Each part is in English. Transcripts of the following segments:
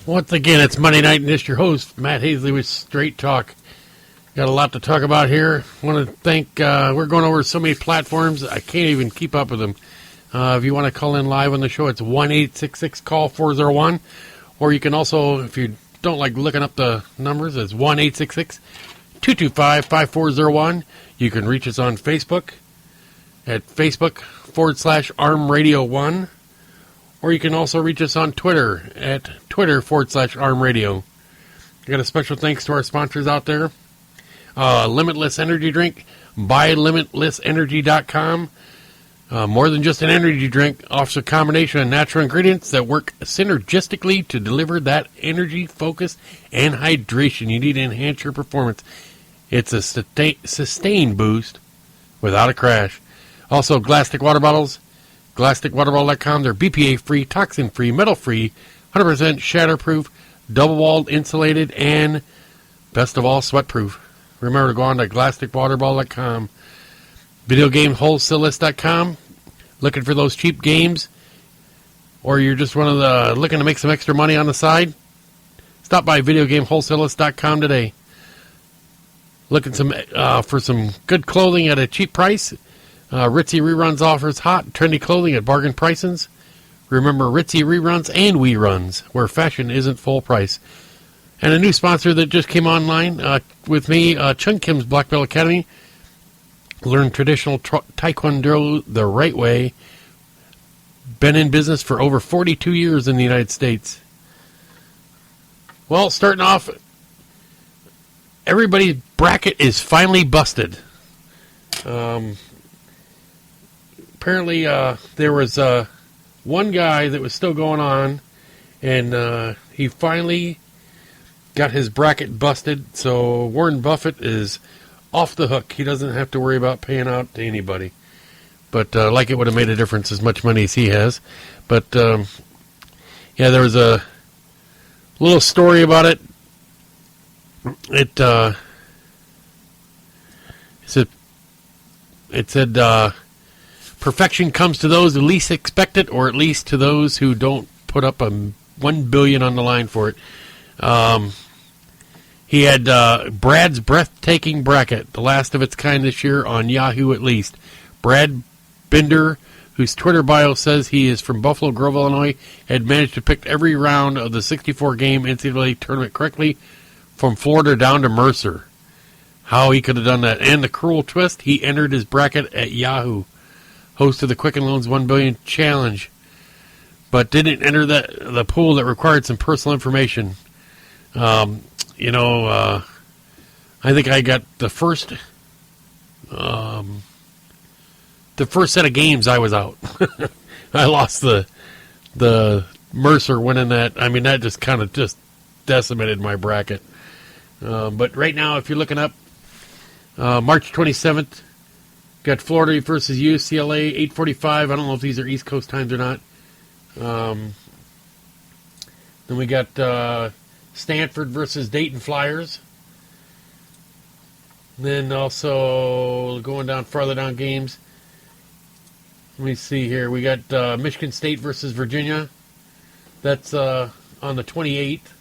Once again, it's Monday night, and it's your host, Matt Hasley with Straight Talk. Got a lot to talk about here. Want to thank, we're going over so many platforms, I can't even keep up with them. If you want to call in live on the show, it's 1-866-CALL-401. Or you can also, if you don't like looking up the numbers, it's 1-866-225-5401. You can reach us on Facebook at Facebook.com/ArmRadio1. Or you can also reach us on Twitter at Twitter.com/ArmRadio. I got a special thanks to our sponsors out there. Limitless Energy Drink, BuyLimitlessEnergy.com. More than just an energy drink, offers a combination of natural ingredients that work synergistically to deliver that energy, focus, and hydration you need to enhance your performance. It's a sustained boost without a crash. Also, Glassstick Water Bottles. GlassstickWaterbottle.com. They're BPA-free, toxin-free, metal-free, 100% shatterproof, double-walled, insulated, and, best of all, sweat-proof. Remember to go on to GlassstickWaterbottle.com. VideoGameWholesaleList.com. Looking for those cheap games? Or you're just looking to make some extra money on the side? Stop by VideoGameWholesaleList.com today. Looking for some good clothing at a cheap price? Ritzy Reruns offers hot, trendy clothing at bargain prices. Remember Ritzy Reruns and We Runs, where fashion isn't full price. And a new sponsor that just came online with me, Chung Kim's Black Belt Academy. Learn traditional Taekwondo the right way. Been in business for over 42 years in the United States. Well, starting off, everybody's bracket is finally busted. Apparently, there was one guy that was still going on, and he finally got his bracket busted, so Warren Buffett is off the hook. He doesn't have to worry about paying out to anybody. But like it would have made a difference as much money as he has. But, yeah, there was a little story about it. It said perfection comes to those who least expect it, or at least to those who don't put up $1 billion on the line for it. He had Brad's breathtaking bracket, the last of its kind this year on Yahoo at least. Brad Binder, whose Twitter bio says he is from Buffalo Grove, Illinois, had managed to pick every round of the 64-game NCAA tournament correctly, from Florida down to Mercer. How he could have done that. And the cruel twist, he entered his bracket at Yahoo, host of the Quicken Loans $1 billion challenge, but didn't enter the pool that required some personal information. I think I got the first set of games I was out. I lost the Mercer winning that. I mean, that just kind of just decimated my bracket. But right now, if you're looking up, March 27th, got Florida versus UCLA, 8:45. I don't know if these are East Coast times or not. Then we got Stanford versus Dayton Flyers. Then also going down farther down games. Let me see here. We got Michigan State versus Virginia. That's on the 28th.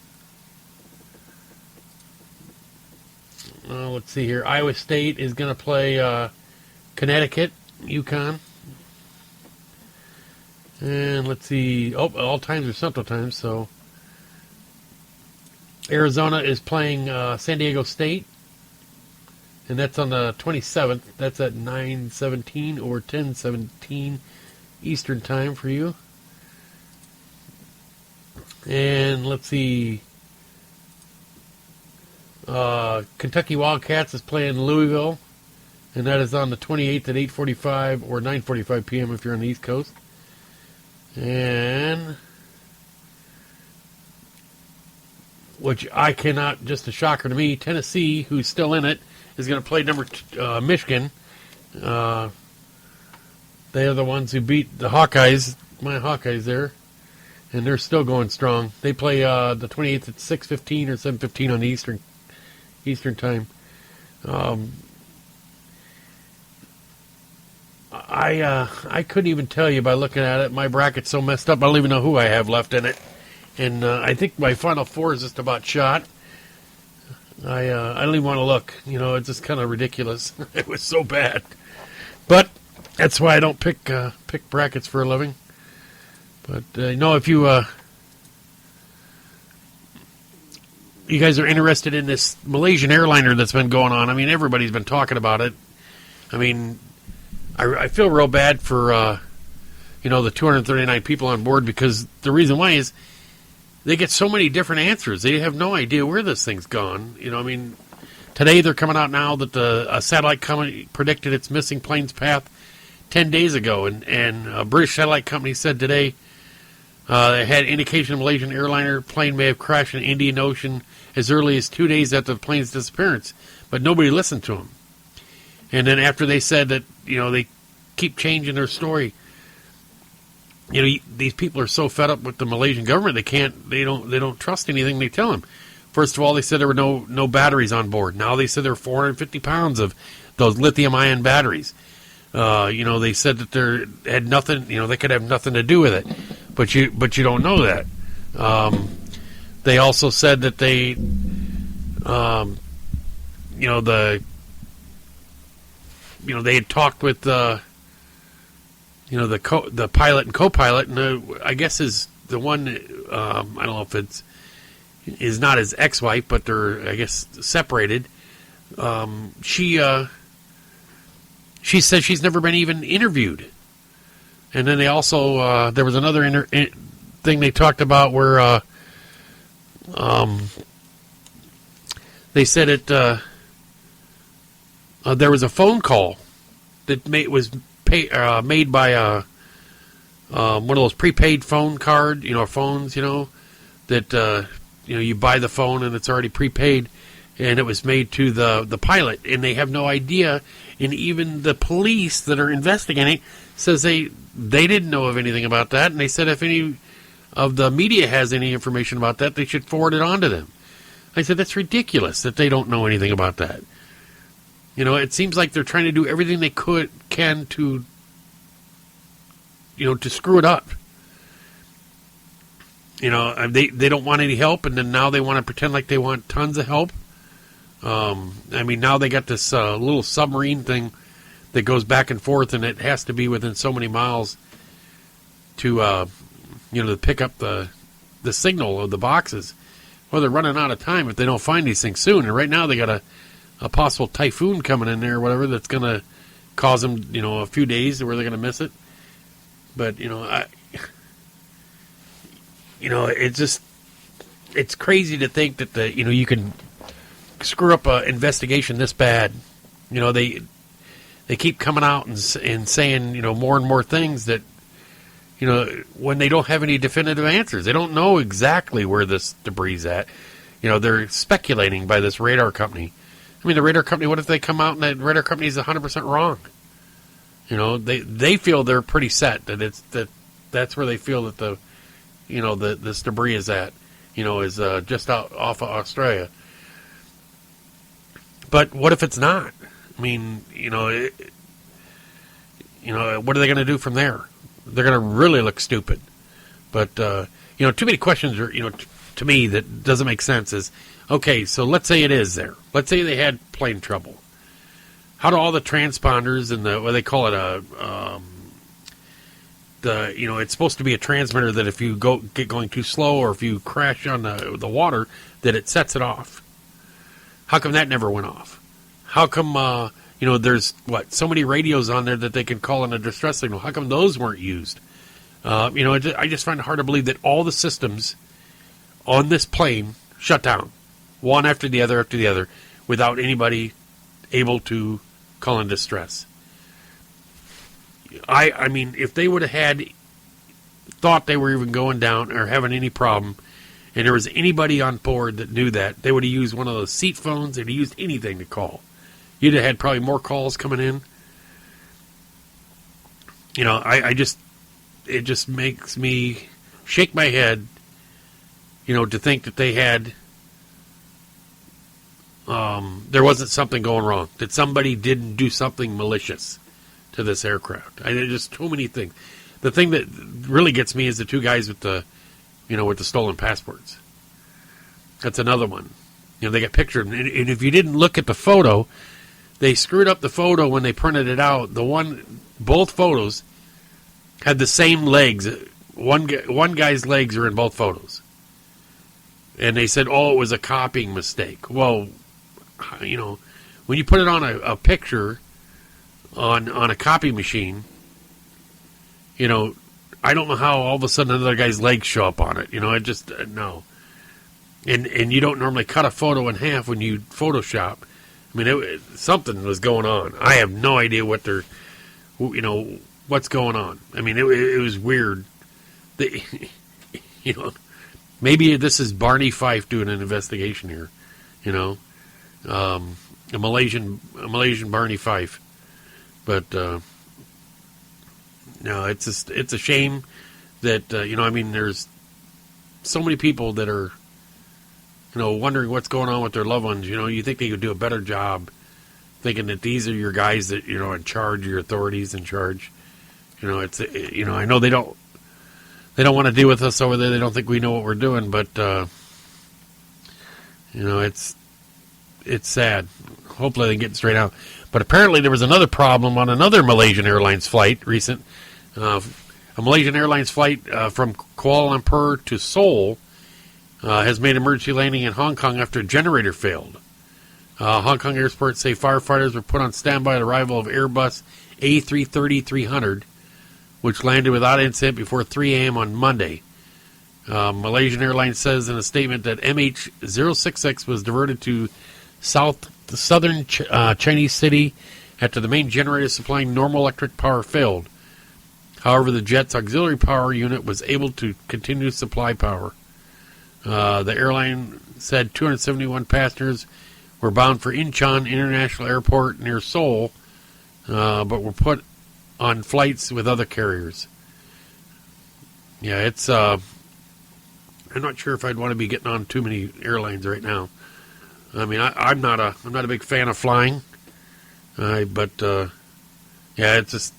Let's see here. Iowa State is going to play Connecticut, UConn. And let's see. Oh, all times are Central Time, so Arizona is playing San Diego State. And that's on the 27th. That's at 9:17 or 10:17 Eastern Time for you. And let's see. Kentucky Wildcats is playing Louisville. And that is on the 28th at 8:45 or 9:45 p.m. if you're on the East Coast. And which I cannot, just a shocker to me, Tennessee, who's still in it, is going to play Michigan. They are the ones who beat the Hawkeyes, my Hawkeyes there, and they're still going strong. They play the 28th at 6:15 or 7:15 on the Eastern Time. I couldn't even tell you by looking at it. My bracket's so messed up, I don't even know who I have left in it. And I think my Final Four is just about shot. I don't even want to look. It's just kind of ridiculous. It was so bad. But that's why I don't pick brackets for a living. But if you guys are interested in this Malaysian airliner that's been going on, I mean, everybody's been talking about it. I mean, I feel real bad for the 239 people on board, because the reason why is they get so many different answers. They have no idea where this thing's gone. Today they're coming out now that a satellite company predicted its missing plane's path 10 days ago, and a British satellite company said today they had indication a Malaysian airliner plane may have crashed in the Indian Ocean as early as 2 days after the plane's disappearance, but nobody listened to them. And then after they said that, they keep changing their story. These people are so fed up with the Malaysian government, they don't trust anything they tell them. First of all, they said there were no batteries on board. Now they said there were 450 pounds of those lithium-ion batteries. They said that they had nothing. They could have nothing to do with it, but you don't know that. They also said that they, they had talked with the pilot and co-pilot, and I guess is the one. I don't know if is not his ex-wife, but they're, I guess, separated. She said she's never been even interviewed. And then they also there was another thing they talked about where they said it there was a phone call that was made by one of those prepaid phone card, phones, that you buy the phone and it's already prepaid, and it was made to the pilot, and they have no idea. And even the police that are investigating says they didn't know of anything about that, and they said if any of the media has any information about that, they should forward it on to them. I said that's ridiculous that they don't know anything about that. It seems like they're trying to do everything they can to screw it up. They don't want any help, and then now they want to pretend like they want tons of help. Now they got this little submarine thing that goes back and forth, and it has to be within so many miles to, to pick up the signal of the boxes. Well, they're running out of time if they don't find these things soon. And right now they got a possible typhoon coming in there or whatever that's going to cause them, a few days where they're going to miss it. But, it's crazy to think that you can screw up an investigation this bad. They keep coming out and saying, more and more things that, when they don't have any definitive answers. They don't know exactly where this debris is at. They're speculating by this radar company. I mean, the radar company, what if they come out and the radar company is 100% wrong? They feel they're pretty set that that's where they feel that this debris is at, is just out off of Australia. But what if it's not? I mean, what are they going to do from there? They're going to really look stupid. But, too many questions are, to me that doesn't make sense is, okay, so let's say it is there. Let's say they had plane trouble. How do all the transponders and what they call it, it's supposed to be a transmitter that if you get going too slow or if you crash on the water, that it sets it off. How come that never went off? How come, there's, so many radios on there that they can call in a distress signal. How come those weren't used? I just find it hard to believe that all the systems on this plane shut down, one after the other, without anybody able to call in distress. I mean, if they would have thought they were even going down or having any problem, and there was anybody on board that knew that, they would have used one of those seat phones. They'd have used anything to call. You'd have had probably more calls coming in. It just makes me shake my head, to think that they had, there wasn't something going wrong, that somebody didn't do something malicious to this aircraft. There's just too many things. The thing that really gets me is the two guys with the with the stolen passports. That's another one. They got pictured, and if you didn't look at the photo, they screwed up the photo when they printed it out. Both photos had the same legs. One guy's legs are in both photos. And they said, it was a copying mistake. Well, when you put it on a picture on a copy machine, I don't know how all of a sudden another guy's legs show up on it. It just, no. And you don't normally cut a photo in half when you Photoshop. I mean, something was going on. I have no idea what's going on. I mean, it was weird. Maybe this is Barney Fife doing an investigation here. A Malaysian Barney Fife. But no, it's a shame that there's so many people that are wondering what's going on with their loved ones. You think they could do a better job, thinking that these are your guys that in charge, your authorities in charge. It's I know they don't want to deal with us over there. They don't think we know what we're doing, but it's sad. Hopefully they get it straight out. But apparently there was another problem on another Malaysian Airlines flight recent. A Malaysian Airlines flight from Kuala Lumpur to Seoul has made emergency landing in Hong Kong after a generator failed. Hong Kong airports say firefighters were put on standby at arrival of Airbus A330-300, which landed without incident before 3 a.m. on Monday. Malaysian Airlines says in a statement that MH066 was diverted to southern Chinese city after the main generator supplying normal electric power failed. However, the jet's auxiliary power unit was able to continue to supply power. The airline said 271 passengers were bound for Incheon International Airport near Seoul, but were put on flights with other carriers. Yeah, it's. I'm not sure if I'd want to be getting on too many airlines right now. I mean, I'm not a big fan of flying, but yeah, it's just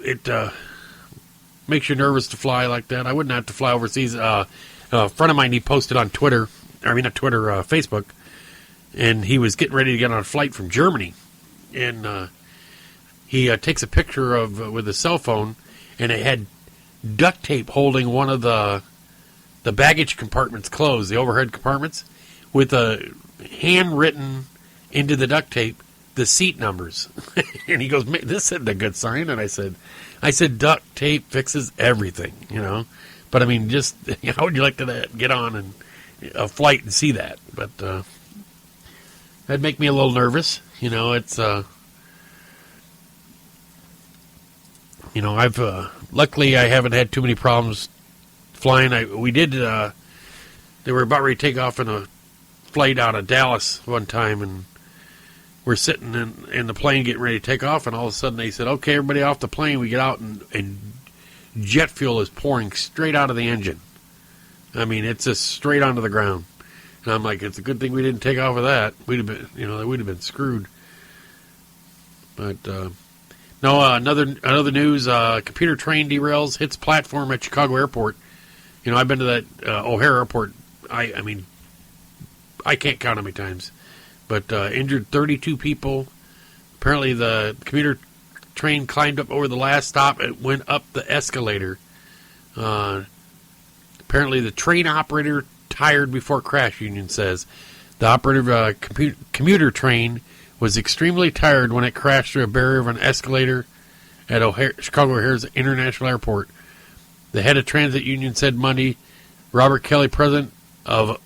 it makes you nervous to fly like that. I wouldn't have to fly overseas. A friend of mine, he posted on Twitter, Facebook, and he was getting ready to get on a flight from Germany, and he takes a picture with his cell phone, and it had duct tape holding one of the baggage compartments closed, the overhead compartments, with a handwritten into the duct tape the seat numbers. And he goes, "This isn't a good sign." And I said, duct tape fixes everything, But I mean, just how would you like to get on a flight and see that? But that'd make me a little nervous. It's I've luckily I haven't had too many problems flying. They were about ready to take off in a flight out of Dallas one time, and we're sitting in the plane getting ready to take off, and all of a sudden they said, "Okay, everybody off the plane." We get out, and jet fuel is pouring straight out of the engine. I mean, it's just straight onto the ground. And I'm like, it's a good thing we didn't take off with that. We'd have been, we'd have been screwed. But no, another news: computer train derails, hits platform at Chicago Airport. I've been to that O'Hare Airport. I mean, I can't count how many times. But injured 32 people. Apparently the commuter train climbed up over the last stop. It went up the escalator. Apparently the train operator tired before crash, union says. The operator of a commuter train was extremely tired when it crashed through a barrier of an escalator at Chicago O'Hare's International Airport. The head of transit union said Monday. Robert Kelly, president of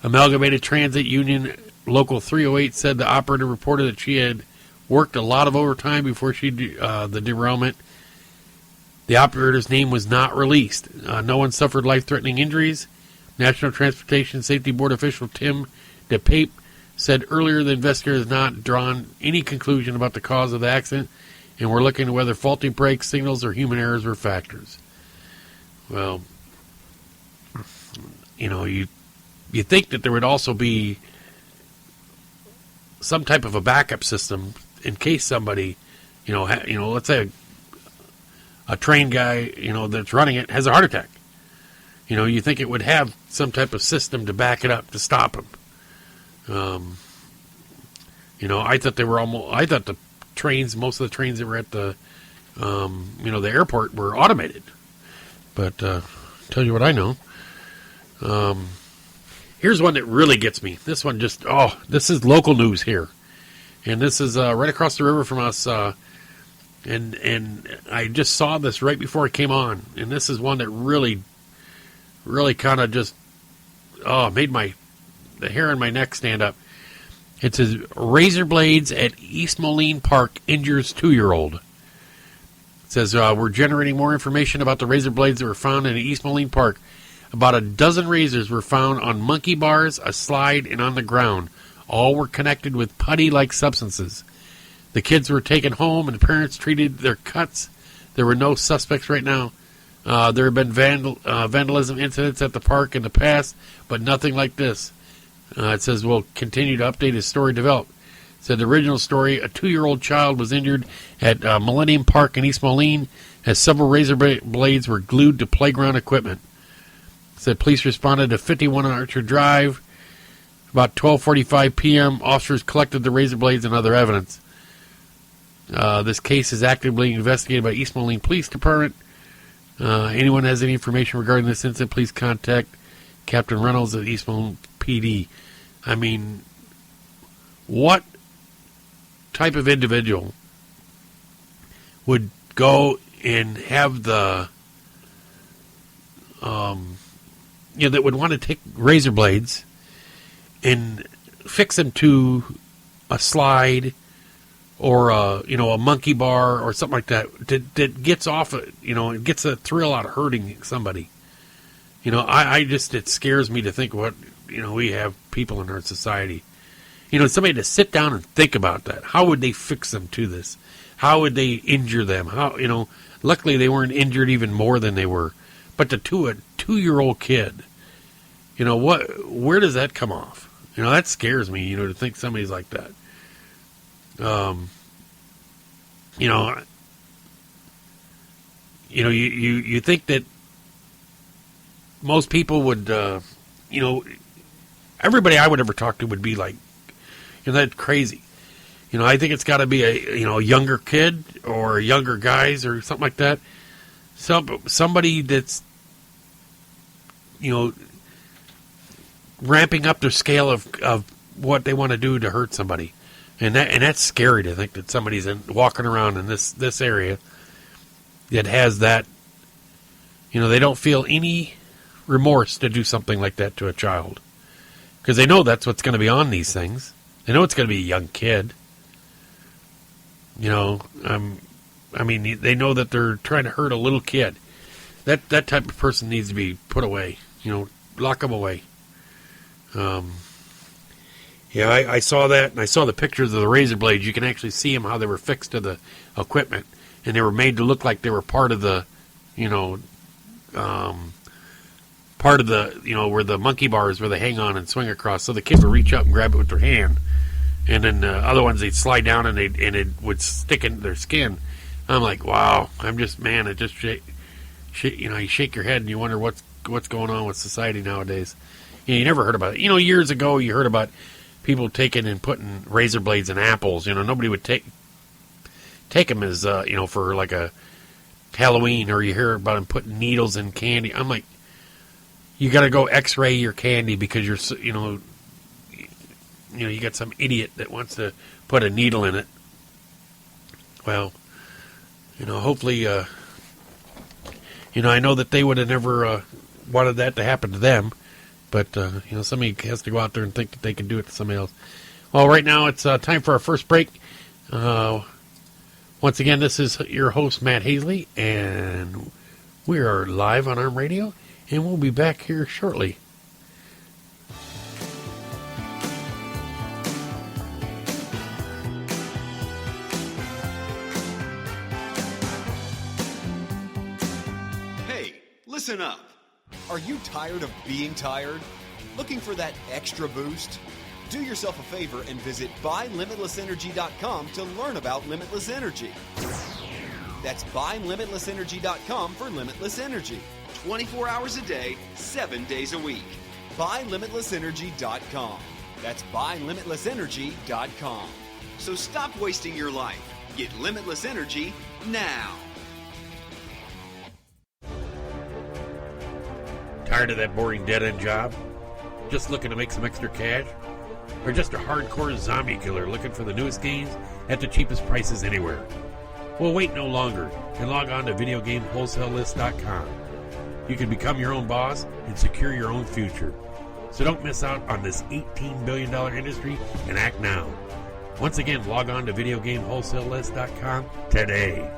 Amalgamated Transit Union Local 308, said the operator reported that she had worked a lot of overtime before the derailment. The operator's name was not released. No one suffered life-threatening injuries. National Transportation Safety Board official Tim DePape said earlier the investigator has not drawn any conclusion about the cause of the accident, and we're looking at whether faulty brake signals or human errors were factors. Well, you think that there would also be some type of a backup system in case somebody, let's say a train guy, that's running it has a heart attack. You think it would have some type of system to back it up to stop him. I thought the trains, most of the trains that were at the airport were automated. But tell you what I know. Here's one that really gets me. This one this is local news here. And this is right across the river from us. And I just saw this right before I came on. And this is one that really, really kind of just made the hair on my neck stand up. It says, razor blades at East Moline Park injures 2-year-old. It says, we're generating more information about the razor blades that were found in East Moline Park. About a dozen razors were found on monkey bars, a slide, and on the ground. All were connected with putty-like substances. The kids were taken home, and parents treated their cuts. There were no suspects right now. There have been vandalism incidents at the park in the past, but nothing like this. It says we'll continue to update as story develop. It said the original story, a 2-year-old child was injured at Millennium Park in East Moline as several razor blades were glued to playground equipment. It said police responded to 51 Archer Drive. About 12:45 p.m., officers collected the razor blades and other evidence. This case is actively investigated by East Moline Police Department. Anyone has any information regarding this incident, please contact Captain Reynolds at East Moline PD. I mean, what type of individual would go and have the, that would want to take razor blades and fix them to a slide or a monkey bar or something like that gets off it gets a thrill out of hurting somebody. It scares me to think what we have people in our society. Somebody to sit down and think about that. How would they fix them to this? How would they injure them? Luckily they weren't injured even more than they were. But to a 2-year-old kid, where does that come off? That scares me, to think somebody's like that. You think that most people would, everybody I would ever talk to would be like, that's crazy. I think it's got to be a younger kid or younger guys or something like that. Somebody that's, ramping up their scale of what they want to do to hurt somebody. And that's scary to think that somebody's walking around in this area that has that, they don't feel any remorse to do something like that to a child. Because they know that's what's going to be on these things. They know it's going to be a young kid. They know that they're trying to hurt a little kid. That type of person needs to be put away. Lock them away. I saw that, and I saw the pictures of the razor blades. You can actually see them, how they were fixed to the equipment, and they were made to look like they were part of the, where the monkey bars where they hang on and swing across, so the kid would reach up and grab it with their hand, and then the other ones they'd slide down and it would stick into their skin. I'm like, wow. It just you shake your head and you wonder what's going on with society nowadays. You never heard about it. Years ago you heard about people taking and putting razor blades in apples. Nobody would take them as for like a Halloween, or you hear about them putting needles in candy. I'm like, you got to go X-ray your candy because you're you got some idiot that wants to put a needle in it. Well, hopefully, I know that they would have never wanted that to happen to them. But, somebody has to go out there and think that they can do it to somebody else. Well, right now it's time for our first break. Once again, this is your host, Matt Hasley, and we are live on ARM Radio, and we'll be back here shortly. Hey, listen up. Are you tired of being tired? Looking for that extra boost? Do yourself a favor and visit buylimitlessenergy.com to learn about limitless energy. That's buylimitlessenergy.com for limitless energy. 24 hours a day, 7 days a week. Buylimitlessenergy.com. That's buylimitlessenergy.com. So stop wasting your life. Get limitless energy now. Tired of that boring dead-end job? Just looking to make some extra cash? Or just a hardcore zombie killer looking for the newest games at the cheapest prices anywhere? Well, wait no longer and log on to VideoGameWholesaleList.com. You can become your own boss and secure your own future. So don't miss out on this $18 billion industry and act now. Once again, log on to VideoGameWholesaleList.com today.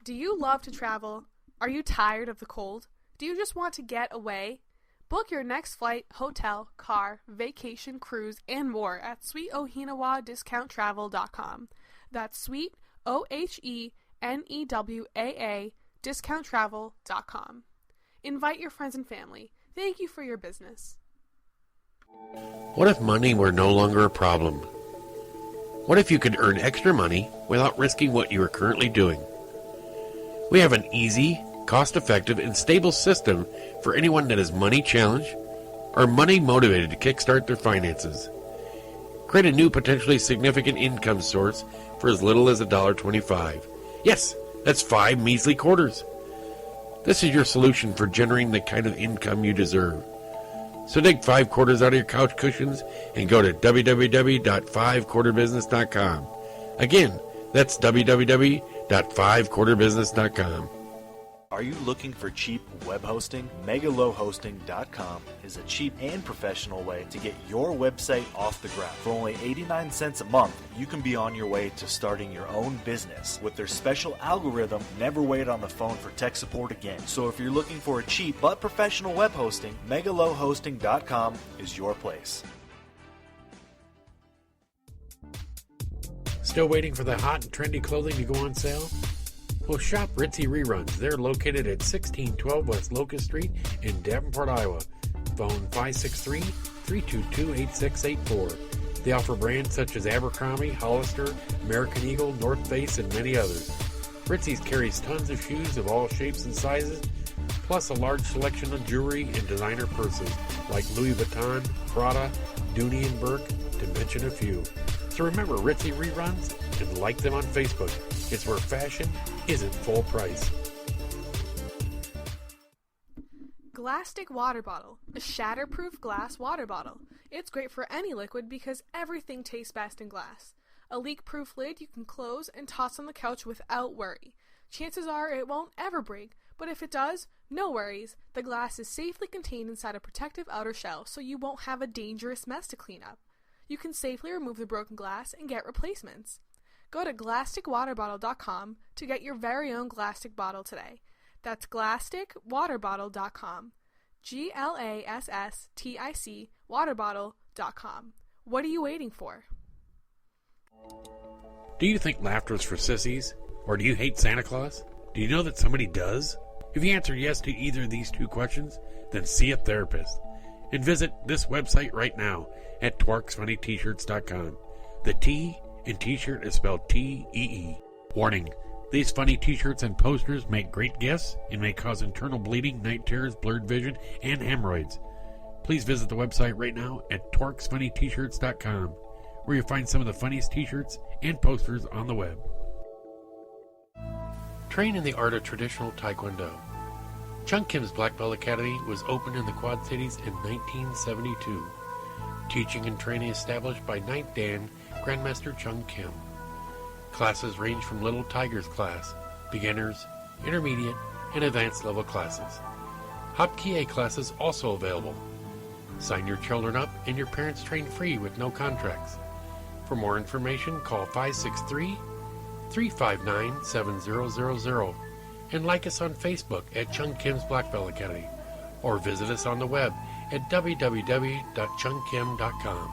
Do you love to travel? Are you tired of the cold? Do you just want to get away? Book your next flight, hotel, car, vacation, cruise, and more at SweetOhinawa-discounttravel.com. That's Sweet, OHENEWAA, discounttravel.com. Invite your friends and family. Thank you for your business. What if money were no longer a problem? What if you could earn extra money without risking what you are currently doing? We have an easy, cost-effective, and stable system for anyone that is money-challenged or money-motivated to kickstart their finances. Create a new potentially significant income source for as little as $1.25. Yes, that's 5 measly quarters. This is your solution for generating the kind of income you deserve. So dig 5 quarters out of your couch cushions and go to www.5quarterbusiness.com. Again, that's www.5quarterbusiness.com. Are you looking for cheap web hosting? megalowhosting.com is a cheap and professional way to get your website off the ground. For only 89 cents a month, you can be on your way to starting your own business. With their special algorithm, never wait on the phone for tech support again. So if you're looking for a cheap but professional web hosting, megalowhosting.com is your place. Still waiting for the hot and trendy clothing to go on sale? Well, shop Ritzy Reruns. They're located at 1612 West Locust Street in Davenport, Iowa. Phone 563-322-8684. They offer brands such as Abercrombie, Hollister, American Eagle, North Face, and many others. Ritzy's carries tons of shoes of all shapes and sizes, plus a large selection of jewelry and designer purses like Louis Vuitton, Prada, Dooney & Burke, to mention a few. So remember Ritzy Reruns and like them on Facebook. It's where fashion isn't full price. Glastic Water Bottle, a shatterproof glass water bottle. It's great for any liquid because everything tastes best in glass. A leak-proof lid you can close and toss on the couch without worry. Chances are it won't ever break, but if it does, no worries. The glass is safely contained inside a protective outer shell, so you won't have a dangerous mess to clean up. You can safely remove the broken glass and get replacements. Go to GlasticWaterBottle.com to get your very own Glastic bottle today. That's GlasticWaterBottle.com. GLASSTIC waterbottle.com. What are you waiting for? Do you think laughter is for sissies? Or do you hate Santa Claus? Do you know that somebody does? If you answer yes to either of these 2 questions, then see a therapist. And visit this website right now at TwerksFunnyT-shirts.com. The T in T-shirt is spelled T-E-E. Warning: these funny T-shirts and posters make great gifts and may cause internal bleeding, night terrors, blurred vision, and hemorrhoids. Please visit the website right now at TwerksFunnyT-shirts.com, where you'll find some of the funniest T-shirts and posters on the web. Train in the art of traditional Taekwondo. Chung Kim's Black Belt Academy was opened in the Quad Cities in 1972. Teaching and training established by 9th Dan Grandmaster Chung Kim. Classes range from Little Tigers class, beginners, intermediate, and advanced level classes. Hapkido classes also available. Sign your children up and your parents train free with no contracts. For more information, call 563-359-7000 and like us on Facebook at Chung Kim's Black Belt Academy, or visit us on the web at www.chungkim.com.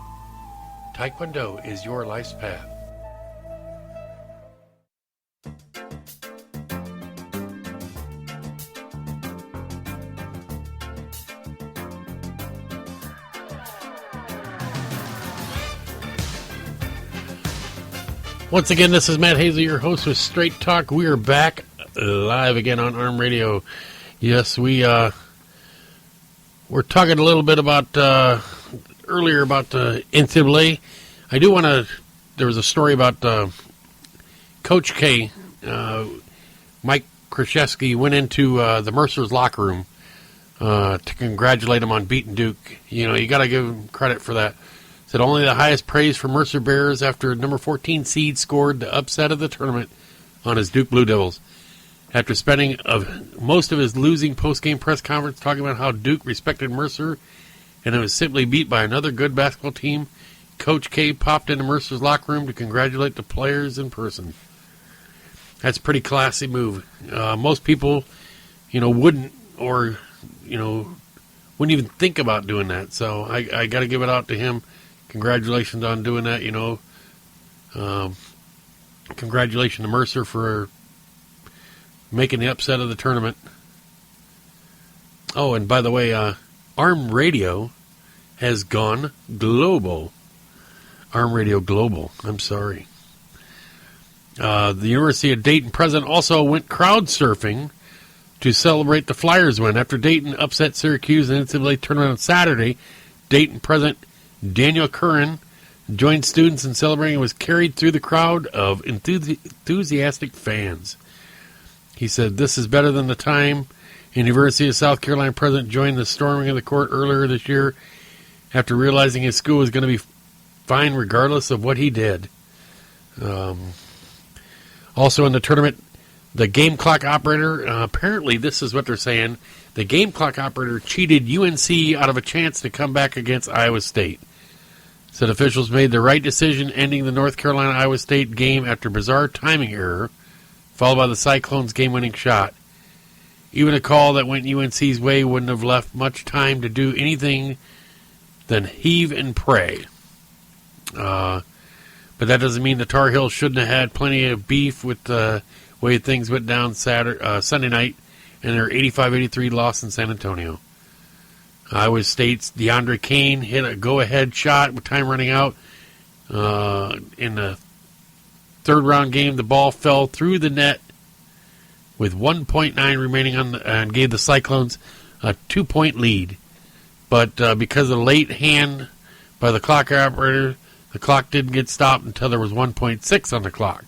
Taekwondo is your life's path. Once again, this is Matt Hasley, your host with Straight Talk. We are back live again on ARM Radio. Yes, we're talking a little bit about earlier about the NCAA. I do want to. There was a story about Coach K. Mike Krzyzewski went into the Mercer's locker room to congratulate him on beating Duke. You know, you got to give him credit for that. Said only the highest praise for Mercer Bears after number 14 seed scored the upset of the tournament on his Duke Blue Devils. After spending most of his losing post-game press conference talking about how Duke respected Mercer and it was simply beat by another good basketball team, Coach K popped into Mercer's locker room to congratulate the players in person. That's a pretty classy move. Most people, wouldn't or, wouldn't even think about doing that. So I got to give it out to him. Congratulations on doing that, Congratulations to Mercer for making the upset of the tournament. Oh, and by the way, ARM Radio has gone global. ARM Radio Global. I'm sorry. The University of Dayton president also went crowd surfing to celebrate the Flyers win. After Dayton upset Syracuse in the NCAA tournament on Saturday, Dayton president Daniel Curran joined students in celebrating and was carried through the crowd of enthusiastic fans. He said, "This is better than the time University of South Carolina president joined the storming of the court earlier this year after realizing his school was going to be fine regardless of what he did." Also in the tournament, the game clock operator, apparently this is what they're saying, the game clock operator cheated UNC out of a chance to come back against Iowa State. Said officials made the right decision ending the North Carolina-Iowa State game after bizarre timing error, followed by the Cyclones' game-winning shot. Even a call that went UNC's way wouldn't have left much time to do anything than heave and pray. But that doesn't mean the Tar Heels shouldn't have had plenty of beef with the way things went down Sunday night in their 85-83 loss in San Antonio. Iowa State's DeAndre Kane hit a go-ahead shot with time running out. In the third-round game, the ball fell through the net with 1.9 remaining and gave the Cyclones a 2-point lead. But because of the late hand by the clock operator, the clock didn't get stopped until there was 1.6 on the clock.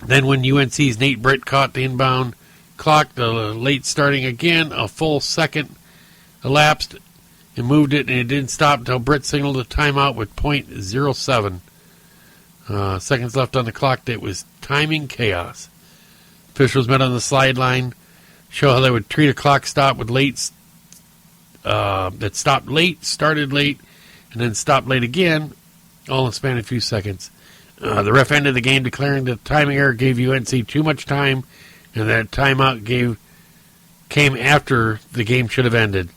Then when UNC's Nate Britt caught the inbound clock, the late starting again, a full second elapsed and moved it, and it didn't stop until Britt signaled a timeout with .07 seconds left on the clock. That was timing chaos. Officials met on the sideline, show how they would treat a clock stop with late that stopped late, started late, and then stopped late again, all in the span of a few seconds. The ref ended the game declaring that the timing error gave UNC too much time, and that timeout came after the game should have ended.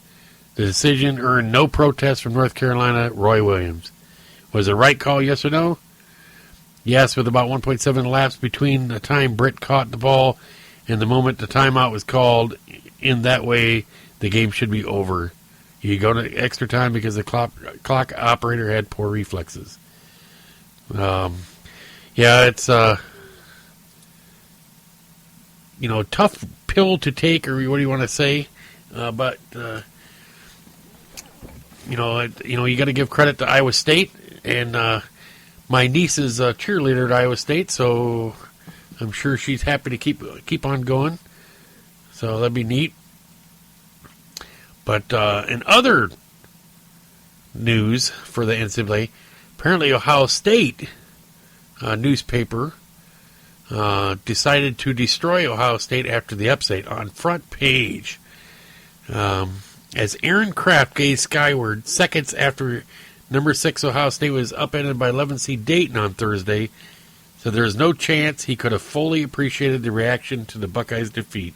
The decision earned no protest from North Carolina, Roy Williams. Was it a right call, yes or no? Yes, with about 1.7 elapsed between the time Britt caught the ball and the moment the timeout was called. In that way, the game should be over. You go to extra time because the clock operator had poor reflexes. It's tough pill to take, or what do you want to say? But you got to give credit to Iowa State, and my niece is a cheerleader at Iowa State, so I'm sure she's happy to keep on going. So that'd be neat. But in other news for the NCAA, apparently Ohio State newspaper decided to destroy Ohio State after the upset on front page. As Aaron Kraft gazed skyward seconds after number 6 Ohio State was upended by 11 seed Dayton on Thursday, so there is no chance he could have fully appreciated the reaction to the Buckeyes' defeat.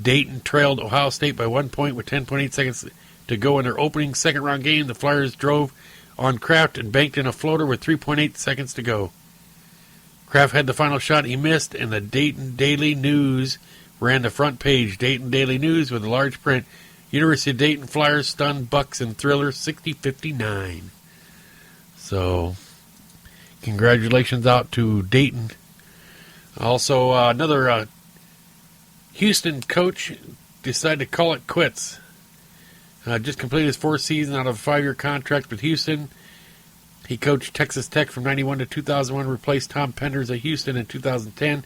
Dayton trailed Ohio State by 1 point with 10.8 seconds to go in their opening second-round game. The Flyers drove on Kraft and banked in a floater with 3.8 seconds to go. Kraft had the final shot he missed, and the Dayton Daily News ran the front page. Dayton Daily News with a large print. University of Dayton Flyers stun Bucks in thriller 60-59. So, Congratulations out to Dayton. Also, another Houston coach decided to call it quits. Just completed his fourth season out of a 5-year contract with Houston. He coached Texas Tech from 91 to 2001, replaced Tom Penders at Houston in 2010.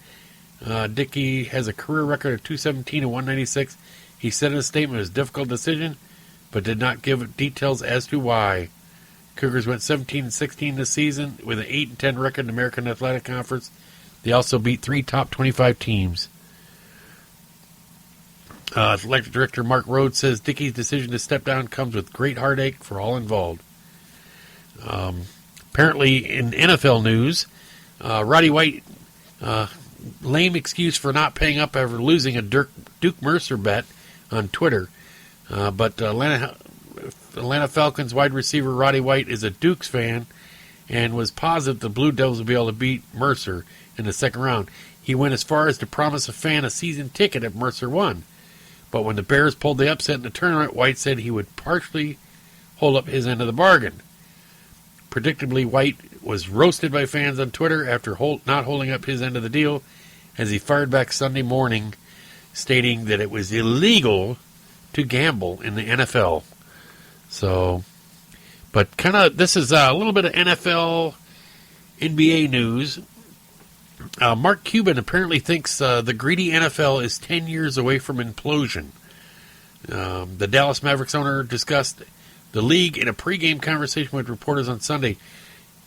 Dickey has a career record of 217 and 196. He said in a statement it was a difficult decision, but did not give details as to why. Cougars went 17 and 16 this season with an 8 and 10 record in the American Athletic Conference. They also beat 3 top 25 teams. Athletic Director Mark Rhodes says Dickey's decision to step down comes with great heartache for all involved. Apparently, in NFL news, Roddy White, lame excuse for not paying up after losing a Duke Mercer bet on Twitter. But Atlanta Falcons wide receiver Roddy White is a Dukes fan and was positive the Blue Devils would be able to beat Mercer in the second round. He went as far as to promise a fan a season ticket if Mercer won. But when the Bears pulled the upset in the tournament, White said he would partially hold up his end of the bargain. Predictably, White was roasted by fans on Twitter after not holding up his end of the deal, as he fired back Sunday morning, stating that it was illegal to gamble in the NFL. So, but this is a little bit of NFL, NBA news. Mark Cuban apparently thinks the greedy NFL is 10 years away from implosion. The Dallas Mavericks owner discussed the league in a pregame conversation with reporters on Sunday.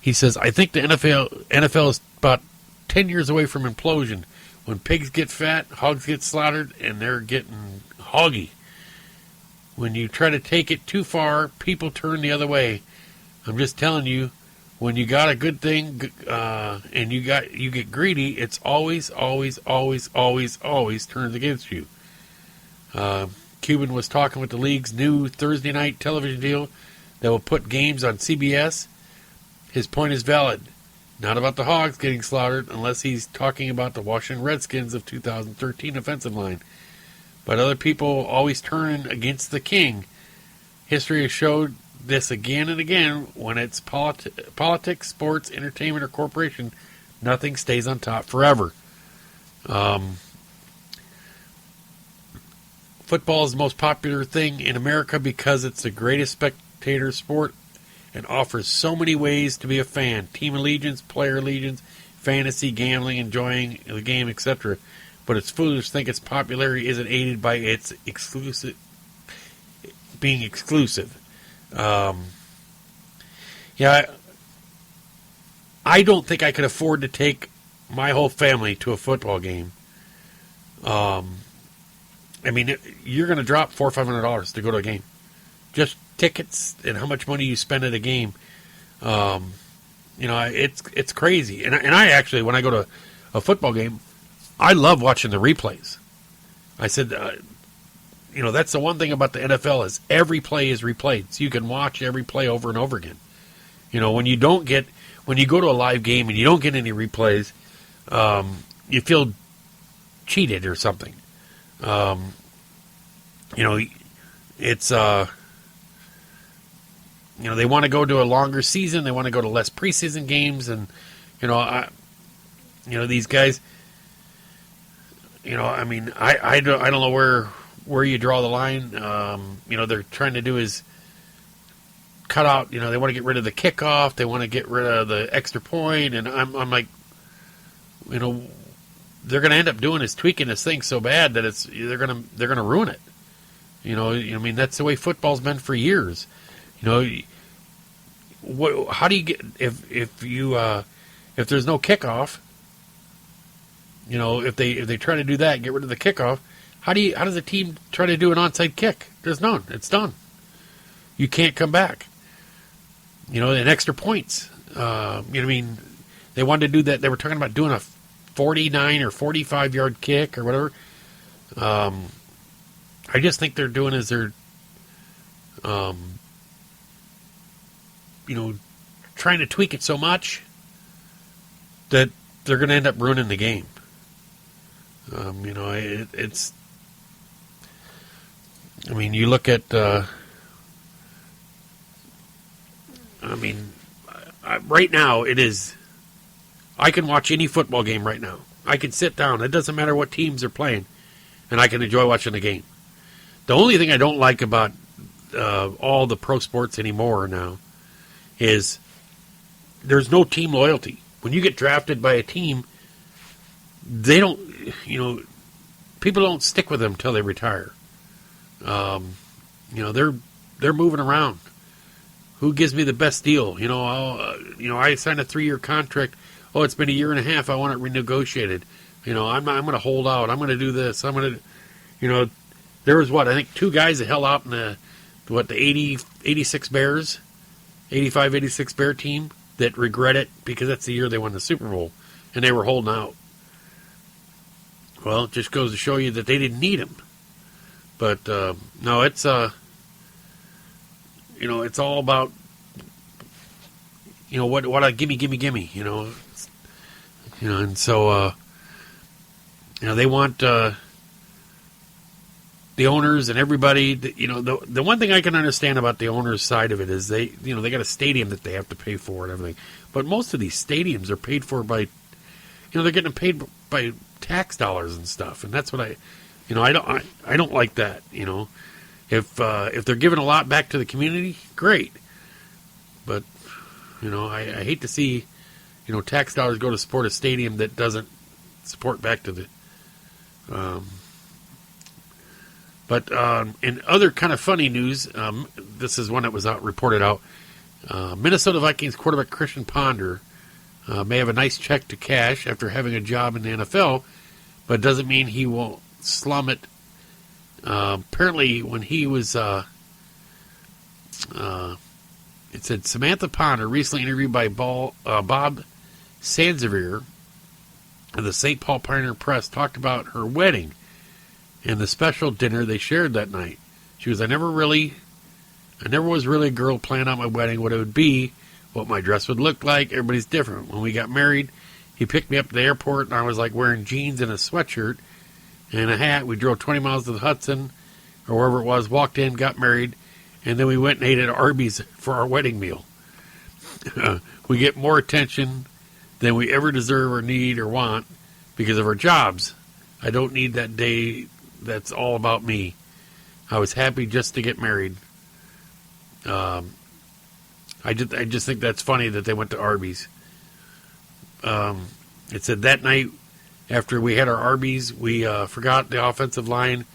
He says, I think the NFL is about 10 years away from implosion. When pigs get fat, hogs get slaughtered, and they're getting hoggy. When you try to take it too far, people turn the other way. I'm just telling you, when you got a good thing and you get greedy, it's always turns against you. Cuban was talking with the league's new Thursday night television deal that will put games on CBS. His point is valid. Not about the Hogs getting slaughtered unless he's talking about the Washington Redskins of 2013 offensive line. But other people always turn against the king. History has showed this again and again. When it's politics, sports, entertainment, or corporation, nothing stays on top forever. Football is the most popular thing in America because it's the greatest spectator sport and offers so many ways to be a fan. Team allegiance, player allegiance, fantasy, gambling, enjoying the game, etc. But it's foolish to think its popularity isn't aided by its being exclusive. I don't think I could afford to take my whole family to a football game. You're going to drop $400 or $500 to go to a game. Just tickets and how much money you spend at a game. It's crazy. And I actually, when I go to a football game, I love watching the replays. I said, that's the one thing about the NFL is every play is replayed. So you can watch every play over and over again. When you go to a live game and you don't get any replays, you feel cheated or something. It's, they want to go to a longer season. They want to go to less preseason games. And, these guys, I don't know where you draw the line. They're trying to do is cut out, they want to get rid of the kickoff. They want to get rid of the extra point. And I'm like, they're going to end up doing is tweaking this thing so bad that they're going to ruin it. That's the way football's been for years. How do you get if there's no kickoff? If they try to do that and get rid of the kickoff, how does a team try to do an onside kick? There's none. It's done. You can't come back. And extra points. They wanted to do that. They were talking about doing a 49 or 45 yard kick or whatever. I just think they're doing is they're, trying to tweak it so much that they're going to end up ruining the game. It's. You look at. Right now it is I can watch any football game right now. I can sit down. It doesn't matter what teams are playing, and I can enjoy watching the game. The only thing I don't like about all the pro sports anymore now is there's no team loyalty. When you get drafted by a team, they don't, people don't stick with them until they retire. They're moving around. Who gives me the best deal? I signed a 3-year contract. Oh, it's been a year and a half. I want it renegotiated. I'm going to hold out. I'm going to do this. I'm going to, there was I think 2 guys that held out in the 86 Bears, 85, 86 Bear team that regret it because that's the year they won the Super Bowl and they were holding out. Well, it just goes to show you that they didn't need him. But, no, it's, it's all about, what gimme, and so, they want, the owners and everybody, the one thing I can understand about the owners' side of it is they got a stadium that they have to pay for and everything. But most of these stadiums are paid for by, they're getting paid by tax dollars and stuff. And that's what I don't like that. If they're giving a lot back to the community, great. But, I hate to see, tax dollars go to support a stadium that doesn't support back to the, But in other kind of funny news, this is one that was reported out. Minnesota Vikings quarterback Christian Ponder may have a nice check to cash after having a job in the NFL, but it doesn't mean he won't slum it. Apparently, when he was, it said Samantha Ponder, recently interviewed by Bob Sansevier of the St. Paul Pioneer Press, talked about her wedding and the special dinner they shared that night. She was, I never was really a girl planning out my wedding, what it would be, what my dress would look like. Everybody's different. When we got married, he picked me up at the airport, and I was like wearing jeans and a sweatshirt and a hat. We drove 20 miles to the Hudson, or wherever it was, walked in, got married, and then we went and ate at Arby's for our wedding meal. We get more attention than we ever deserve or need or want because of our jobs. I don't need that day. That's all about me. I was happy just to get married. I just think that's funny that they went to Arby's. It said that night after we had our Arby's, we forgot the offensive line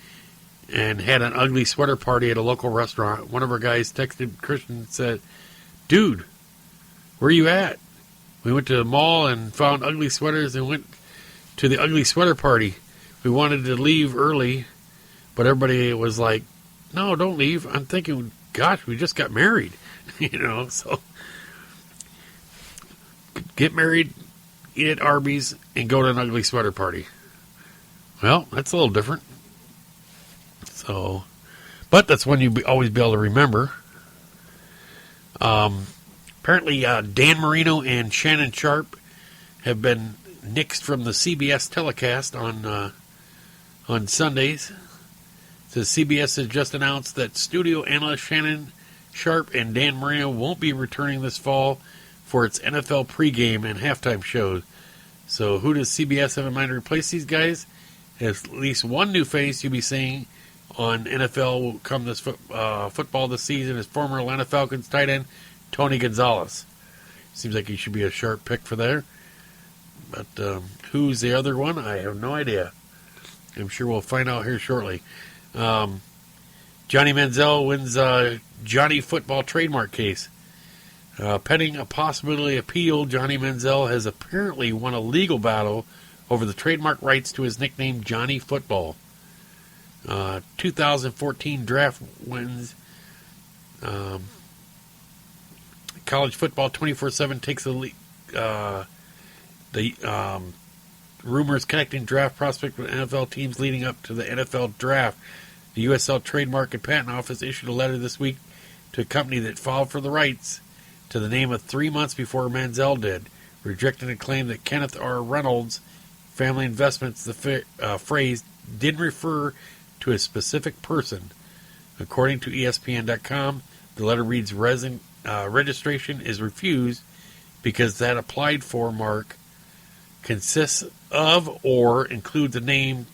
and had an ugly sweater party at a local restaurant. One of our guys texted Christian and said, "Dude, where you at?" We went to the mall and found ugly sweaters and went to the ugly sweater party. We wanted to leave early, but everybody was like, "No, don't leave." I'm thinking, gosh, we just got married, so get married, eat at Arby's, and go to an ugly sweater party. Well, that's a little different. So, but that's one you always be able to remember. Apparently, Dan Marino and Shannon Sharp have been nixed from the CBS telecast on Sundays. So CBS has just announced that studio analyst Shannon Sharp and Dan Marino won't be returning this fall for its NFL pregame and halftime shows. So who does CBS have in mind to replace these guys? At least one new face you'll be seeing on NFL will come this football this season is former Atlanta Falcons tight end Tony Gonzalez. Seems like he should be a sharp pick for there. But who's the other one? I have no idea. I'm sure we'll find out here shortly. Johnny Manziel wins Johnny Football trademark case. Pending a possibility appeal, Johnny Manziel has apparently won a legal battle over the trademark rights to his nickname Johnny Football. 2014 draft wins. College football 24/7 takes the rumors connecting draft prospect with NFL teams leading up to the NFL draft. The USL Trademark and Patent Office issued a letter this week to a company that filed for the rights to the name of 3 months before Manziel did, rejecting a claim that Kenneth R. Reynolds' family investments, the phrase, didn't refer to a specific person. According to ESPN.com, the letter reads, registration is refused because that applied for mark consists of or includes a name,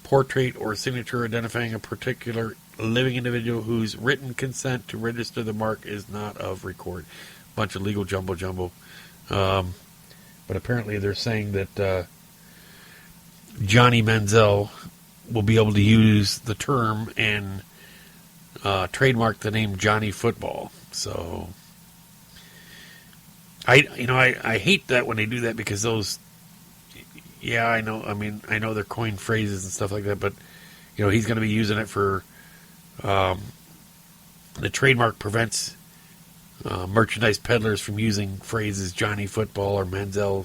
portrait, or signature identifying a particular living individual whose written consent to register the mark is not of record. Bunch of legal jumbo. But apparently they're saying that Johnny Manziel will be able to use the term and trademark the name Johnny Football. So I hate that when they do that, because those, yeah, I know. I mean, I know they're coined phrases and stuff like that, but he's going to be using it for the trademark prevents merchandise peddlers from using phrases Johnny Football or Manziel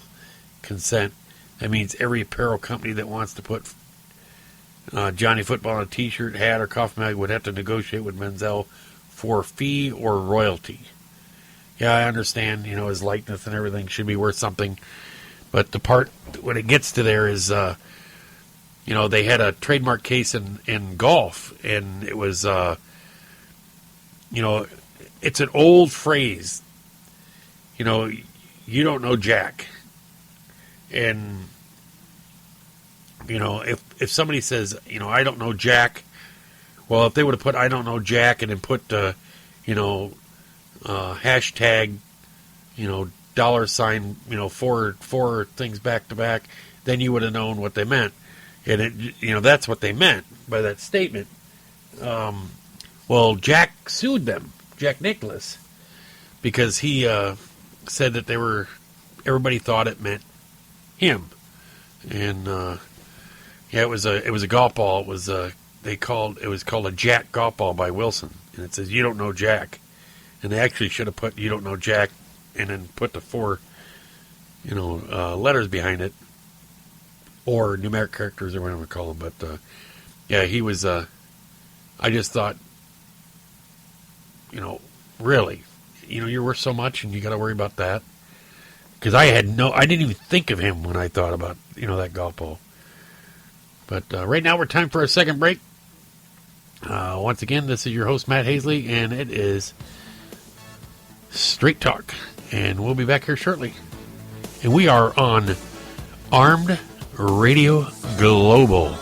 consent. That means every apparel company that wants to put Johnny Football on a t-shirt, hat, or coffee mug would have to negotiate with Manziel for fee or royalty. Yeah, I understand, his likeness and everything should be worth something. But the part, when it gets to there is, they had a trademark case in golf, and it was, it's an old phrase. You don't know Jack. And, if somebody says, I don't know Jack, well, if they would have put I don't know Jack and then put, hashtag, $, four things back to back, then you would have known what they meant. And it, that's what they meant by that statement. Well, Jack sued them, Jack Nicklaus, because he said that everybody thought it meant him. And it was a golf ball. It was called a Jack golf ball by Wilson, and it says you don't know Jack. And they actually should have put you don't know Jack and then put the 4 letters behind it, or numeric characters, or whatever you call them. But he was I just thought, really, you're worth so much and you got to worry about that, because I didn't even think of him when I thought about that golf ball. But right now we're time for a second break. Once again, this is your host Matt Hasley, and it is Straight Talk, and we'll be back here shortly. And we are on Armed Radio Global.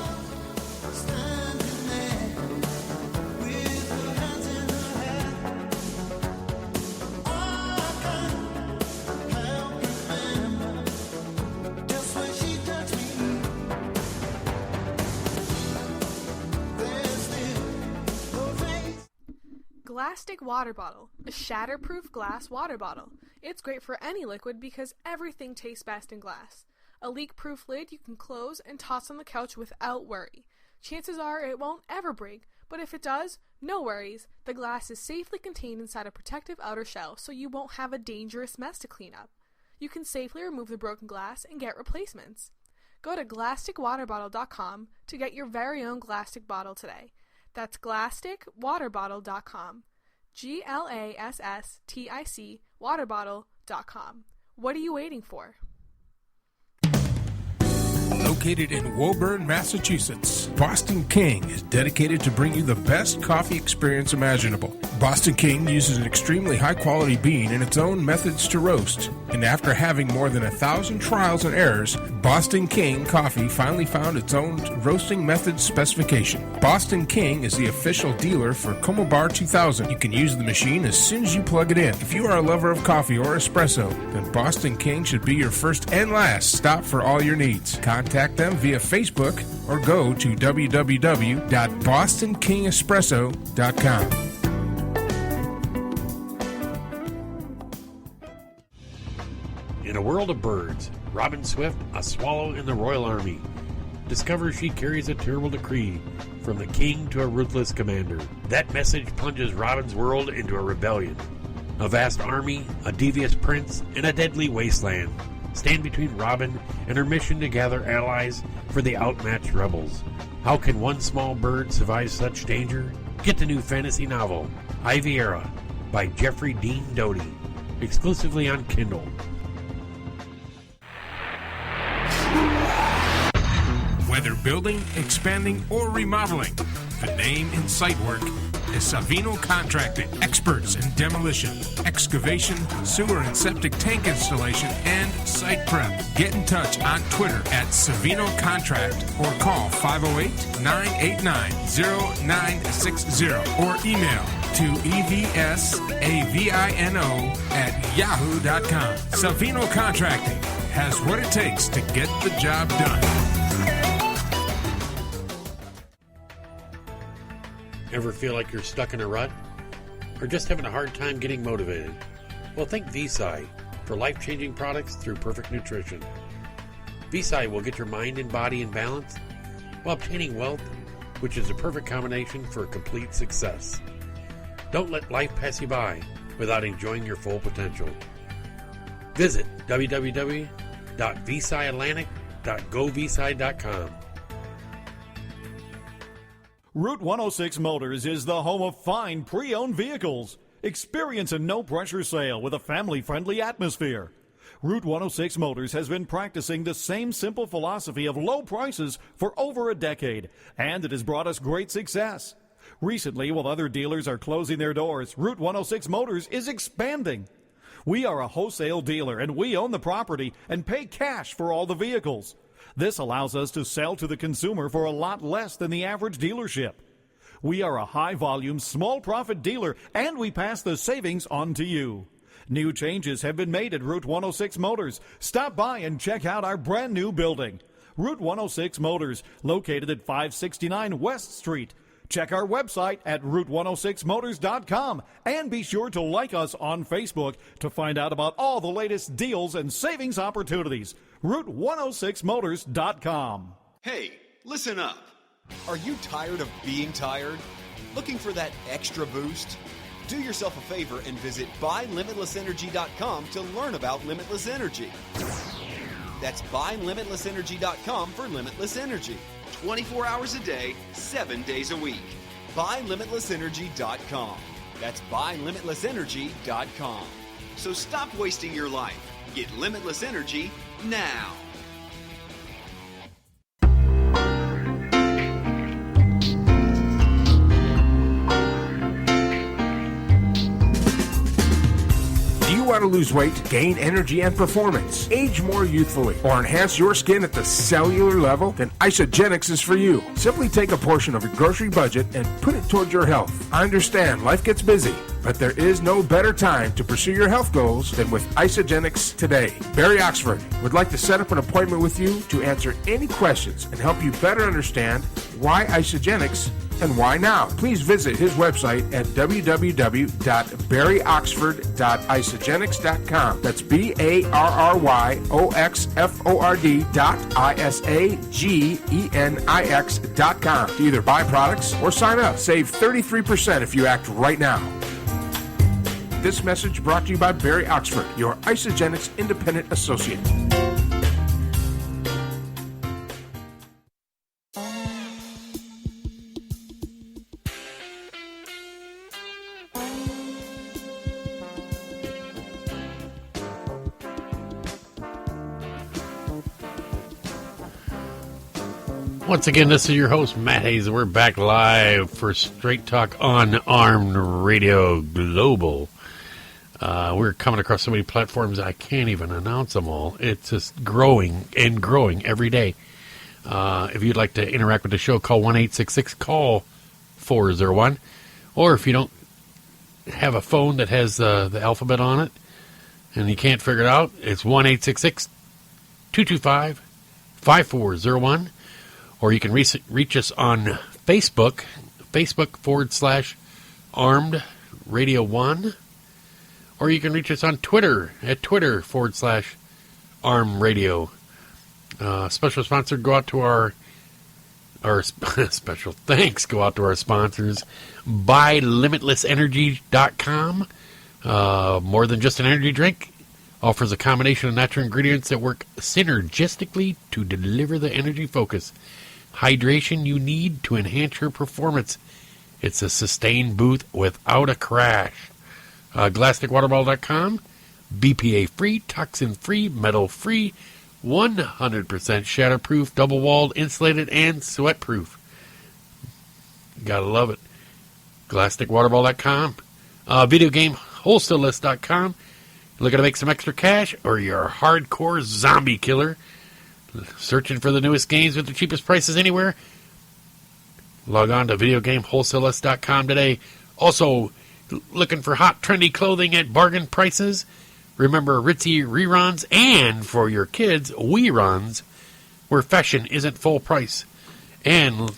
Glastic water bottle, a shatterproof glass water bottle. It's great for any liquid because everything tastes best in glass. A leak-proof lid you can close and toss on the couch without worry. Chances are it won't ever break, but if it does, no worries. The glass is safely contained inside a protective outer shell, so you won't have a dangerous mess to clean up. You can safely remove the broken glass and get replacements. Go to GlasticWaterBottle.com to get your very own Glastic bottle today. That's GlasticWaterBottle.com. GLASSTIC waterbottle.com. What are you waiting for? Located in Woburn, Massachusetts, Boston King is dedicated to bring you the best coffee experience imaginable. Boston King uses an extremely high-quality bean and its own methods to roast. And after having more than 1,000 trials and errors, Boston King Coffee finally found its own roasting method specification. Boston King is the official dealer for Como Bar 2000. You can use the machine as soon as you plug it in. If you are a lover of coffee or espresso, then Boston King should be your first and last stop for all your needs. Contact them via Facebook or go to www.bostonkingespresso.com. In a world of birds, Robin Swift, a swallow in the Royal Army, discovers she carries a terrible decree from the king to a ruthless commander. That message plunges Robin's world into a rebellion. A vast army, a devious prince, and a deadly wasteland stand between Robin and her mission to gather allies for the outmatched rebels. How can one small bird survive such danger? Get the new fantasy novel, Iviera, by Jeffrey Dean Doty, exclusively on Kindle. Whether building, expanding, or remodeling, the name in site work is Savino Contracting, experts in demolition, excavation, sewer and septic tank installation, and site prep. Get in touch on Twitter at Savino Contract or call 508-989-0960 or email to evsavino@yahoo.com. Savino Contracting has what it takes to get the job done. Ever feel like you're stuck in a rut? Or just having a hard time getting motivated? Well, think VSI for life-changing products through perfect nutrition. VSI will get your mind and body in balance while obtaining wealth, which is a perfect combination for complete success. Don't let life pass you by without enjoying your full potential. Visit www.vsiatlantic.govsi.com. Route 106 Motors is the home of fine pre-owned vehicles. Experience a no-pressure sale with a family-friendly atmosphere. Route 106 Motors has been practicing the same simple philosophy of low prices for over a decade, and it has brought us great success. Recently, while other dealers are closing their doors, Route 106 Motors is expanding. We are a wholesale dealer, and we own the property and pay cash for all the vehicles. This allows us to sell to the consumer for a lot less than the average dealership. We are a high-volume, small-profit dealer, and we pass the savings on to you. New changes have been made at Route 106 Motors. Stop by and check out our brand-new building. Route 106 Motors, located at 569 West Street. Check our website at route106motors.com and be sure to like us on Facebook to find out about all the latest deals and savings opportunities. route106motors.com. Hey, listen up. Are you tired of being tired? Looking for that extra boost? Do yourself a favor and visit buylimitlessenergy.com to learn about limitless energy. That's buylimitlessenergy.com for limitless energy. 24 hours a day, 7 days a week. buylimitlessenergy.com. That's buylimitlessenergy.com. So stop wasting your life. Get limitless energy now. Do you want to lose weight, gain energy and performance, age more youthfully, or enhance your skin at the cellular level? Then Isogenics is for you. Simply take a portion of your grocery budget and put it towards your health. I understand life gets busy, but there is no better time to pursue your health goals than with Isogenics today. Barry Oxford would like to set up an appointment with you to answer any questions and help you better understand why Isogenics and why now. Please visit his website at www.barryoxford.isogenics.com. That's BARRYOXFORD.ISAGENIX.com to either buy products or sign up. Save 33% if you act right now. This message brought to you by Barry Oxford, your Isogenics independent associate. Once again, this is your host, Matt Hayes. We're back live for Straight Talk on Armed Radio Global. We're coming across so many platforms I can't even announce them all. It's just growing and growing every day. If you'd like to interact with the show, call 1-866-CALL-401. Or if you don't have a phone that has the alphabet on it and you can't figure it out, it's 1-866-225-5401. Or you can reach us on Facebook, Facebook.com/Armed Radio 1. Or you can reach us on Twitter at Twitter.com/Armed Radio. Special sponsor go out to our special thanks go out to our sponsors. BuyLimitlessEnergy.com. More than just an energy drink. Offers a combination of natural ingredients that work synergistically to deliver the energy focus. Hydration you need to enhance your performance. It's a sustained boost without a crash. GlassstickWaterbottle.com. BPA-free, toxin-free, metal-free, 100% shatterproof, double-walled, insulated, and sweat-proof. Gotta love it. GlasticWaterball.com, VideoGameWholesaleList.com. Looking to make some extra cash, or you're a hardcore zombie killer searching for the newest games with the cheapest prices anywhere? Log on to VideoGameWholesaleList.com today. Also, looking for hot, trendy clothing at bargain prices? Remember ritzy reruns, and for your kids, we runs, where fashion isn't full price. And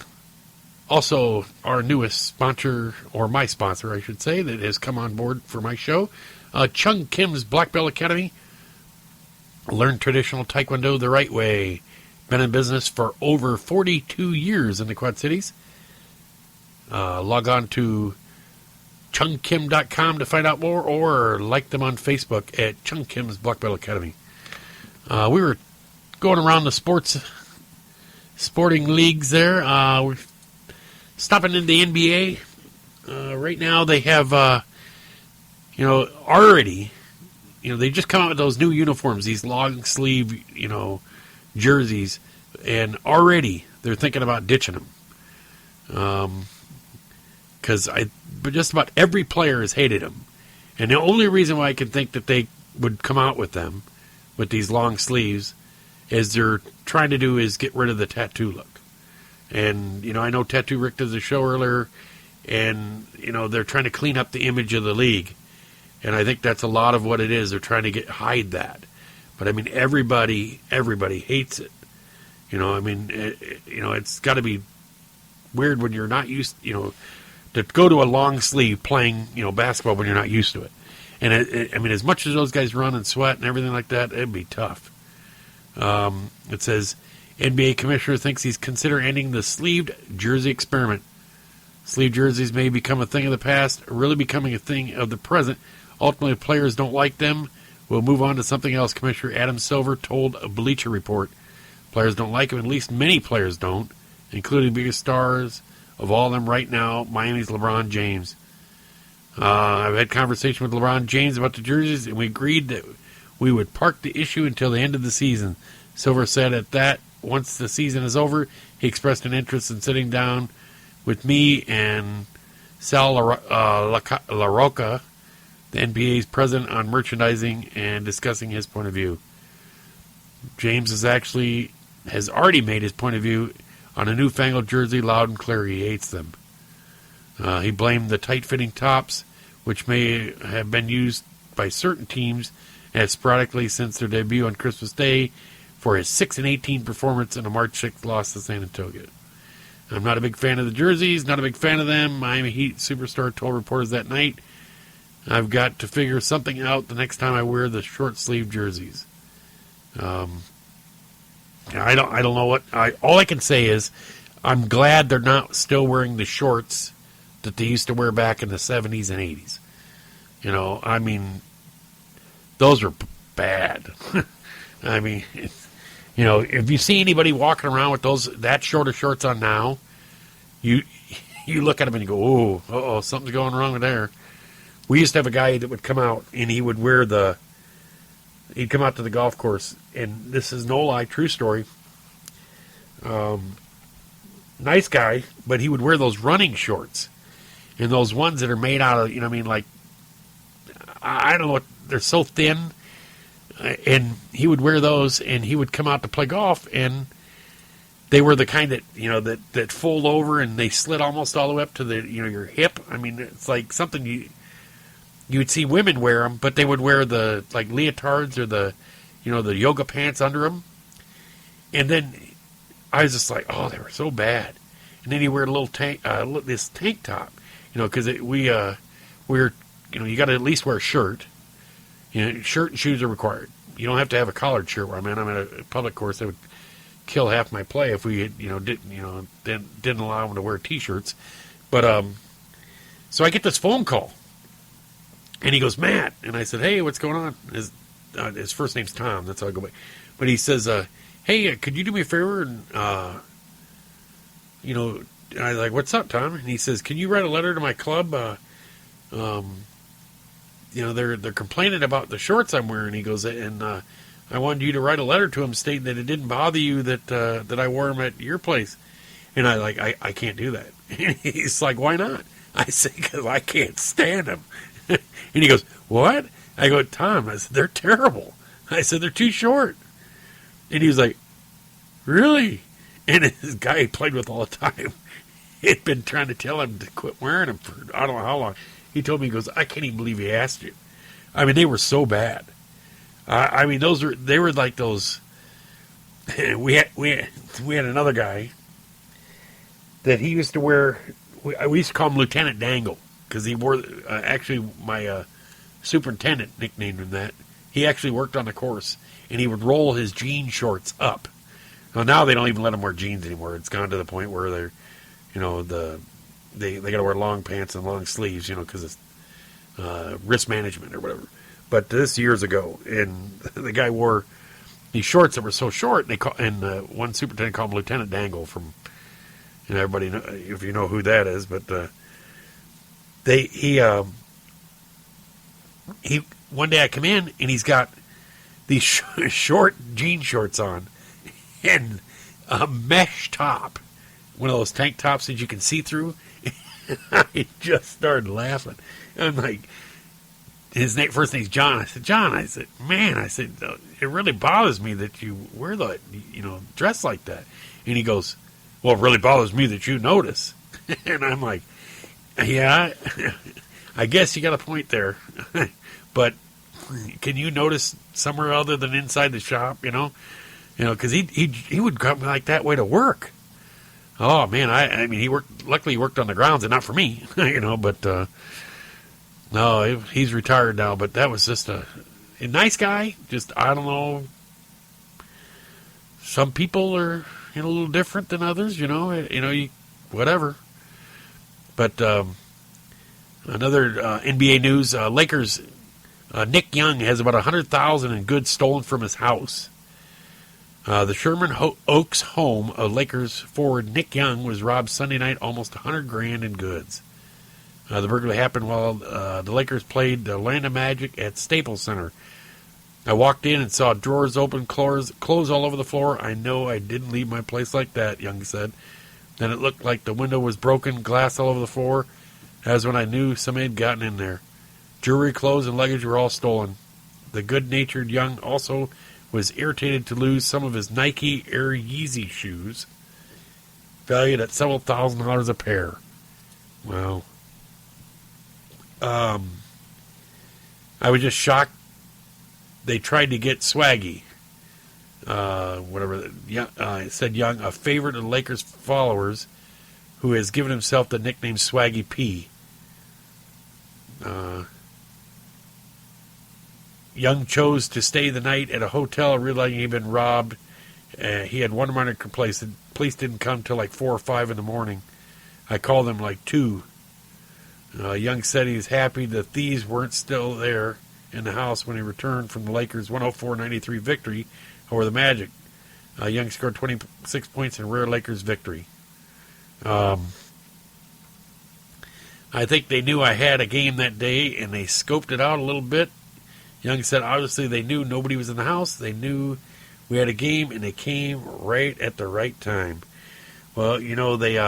also our newest sponsor, or my sponsor, I should say, that has come on board for my show, Chung Kim's Black Belt Academy. Learn traditional Taekwondo the right way. Been in business for over 42 years in the Quad Cities. Log on to chungkim.com to find out more, or like them on Facebook at Chung Kim's Black Belt Academy. We were going around the sporting leagues there. We're stopping in the NBA. Right now they have, already, they just come out with those new uniforms, these long sleeve, jerseys, and already they're thinking about ditching them. But just about every player has hated them. And the only reason why I can think that they would come out with them, with these long sleeves, is they're trying to do is get rid of the tattoo look. And, I know Tattoo Rick does a show earlier, and, they're trying to clean up the image of the league. And I think that's a lot of what it is. They're trying to hide that. But, everybody hates it. It's got to be weird when you're not used, to go to a long sleeve playing, basketball when you're not used to it. And, as much as those guys run and sweat and everything like that, it'd be tough. It says, NBA commissioner thinks he's consider ending the sleeved jersey experiment. Sleeve jerseys may become a thing of the past, really becoming a thing of the present. Ultimately, if players don't like them, we'll move on to something else, Commissioner Adam Silver told a Bleacher Report. Players don't like them, at least many players don't, including the biggest stars of all of them right now, Miami's LeBron James. I've had conversation with LeBron James about the jerseys, and we agreed that we would park the issue until the end of the season. Silver said at that, once the season is over, he expressed an interest in sitting down with me and Sal LaRocca, the NBA's president, on merchandising and discussing his point of view. James has already made his point of view on a newfangled jersey loud and clear. He hates them. He blamed the tight-fitting tops, which may have been used by certain teams as sporadically since their debut on Christmas Day, for his 6-18 performance in a March 6th loss to San Antonio. I'm not a big fan of the jerseys, not a big fan of them. Miami Heat superstar told reporters that night, I've got to figure something out the next time I wear the short-sleeve jerseys. I don't know what... all I can say is I'm glad they're not still wearing the shorts that they used to wear back in the 70s and 80s. Those are bad. If you see anybody walking around with that shorter shorts on now, you look at them and you go, oh, something's going wrong with there. We used to have a guy that would come out and he would he'd come out to the golf course, and this is no lie, true story. Nice guy, but he would wear those running shorts, and those ones that are made out of, I don't know what, they're so thin. And he would wear those, and he would come out to play golf, and they were the kind that, that fold over, and they slid almost all the way up to your hip. It's like something you would see women wear them, but they would wear the, like, leotards or the yoga pants under them. And then I was just like, oh, they were so bad. And then he wear a little this tank top, because you got to at least wear a shirt. Shirt and shoes are required. You don't have to have a collared shirt where I'm at a public course. That would kill half my play if we didn't allow them to wear T-shirts. But so I get this phone call, and he goes, Matt, and I said, hey, what's going on? His first name's Tom. That's how I go by. But he says, hey, could you do me a favor? And and I was like, what's up, Tom? And he says, can you write a letter to my club? They're complaining about the shorts I'm wearing. He goes, and I wanted you to write a letter to him stating that it didn't bother you that I wore them at your place. And I can't do that. He's like, why not? I said, because I can't stand them. And he goes, what? I go, Tom, I said, they're terrible. I said, they're too short. And he was like, really? And this guy he played with all the time had been trying to tell him to quit wearing them for I don't know how long. He told me, he goes, I can't even believe he asked you. I mean, they were so bad. I mean, they were like those. We had another guy that he used to wear. We used to call him Lieutenant Dangle because he wore. Actually, my superintendent nicknamed him that. He actually worked on the course, and he would roll his jean shorts up. Well, now they don't even let him wear jeans anymore. It's gone to the point where they're, they got to wear long pants and long sleeves, because it's risk management or whatever. But this years ago, and the guy wore these shorts that were so short, and one superintendent called him Lieutenant Dangle from, everybody know, if you know who that is, but he one day I come in and he's got these short jean shorts on and a mesh top, one of those tank tops that you can see through. I just started laughing. I'm like, his first name's John. I said, John, man, it really bothers me that you wear that, dress like that. And he goes, well, it really bothers me that you notice. And I'm like, yeah, I guess you got a point there. But can you notice somewhere other than inside the shop, because he would come like that way to work. Oh man, I mean, luckily he worked on the grounds and not for me, but no, he's retired now, but that was just a nice guy. Just, I don't know, some people are a little different than others, whatever. But another NBA news, Lakers, Nick Young has about $100,000 in goods stolen from his house. The Sherman Oaks home of Lakers forward Nick Young was robbed Sunday night, almost $100,000 in goods. The burglary happened while the Lakers played the Orlando Magic at Staples Center. I walked in and saw drawers open, clothes all over the floor. I know I didn't leave my place like that, Young said. Then it looked like the window was broken, glass all over the floor. That's when I knew somebody had gotten in there. Jewelry, clothes, and luggage were all stolen. The good-natured Young also was irritated to lose some of his Nike Air Yeezy shoes, valued at several $1,000s a pair. Wow. I was just shocked. They tried to get Swaggy, said Young, a favorite of the Lakers followers, who has given himself the nickname Swaggy P. Young chose to stay the night at a hotel, realizing he'd been robbed. He had one minor complaint. The police didn't come till like 4 or 5 in the morning. I called them like 2. Young said he was happy the thieves weren't still there in the house when he returned from the Lakers' 104-93 victory over the Magic. Young scored 26 points in a rare Lakers victory. I think they knew I had a game that day, and they scoped it out a little bit. Young said, obviously, they knew nobody was in the house. They knew we had a game, and they came right at the right time. Well, they,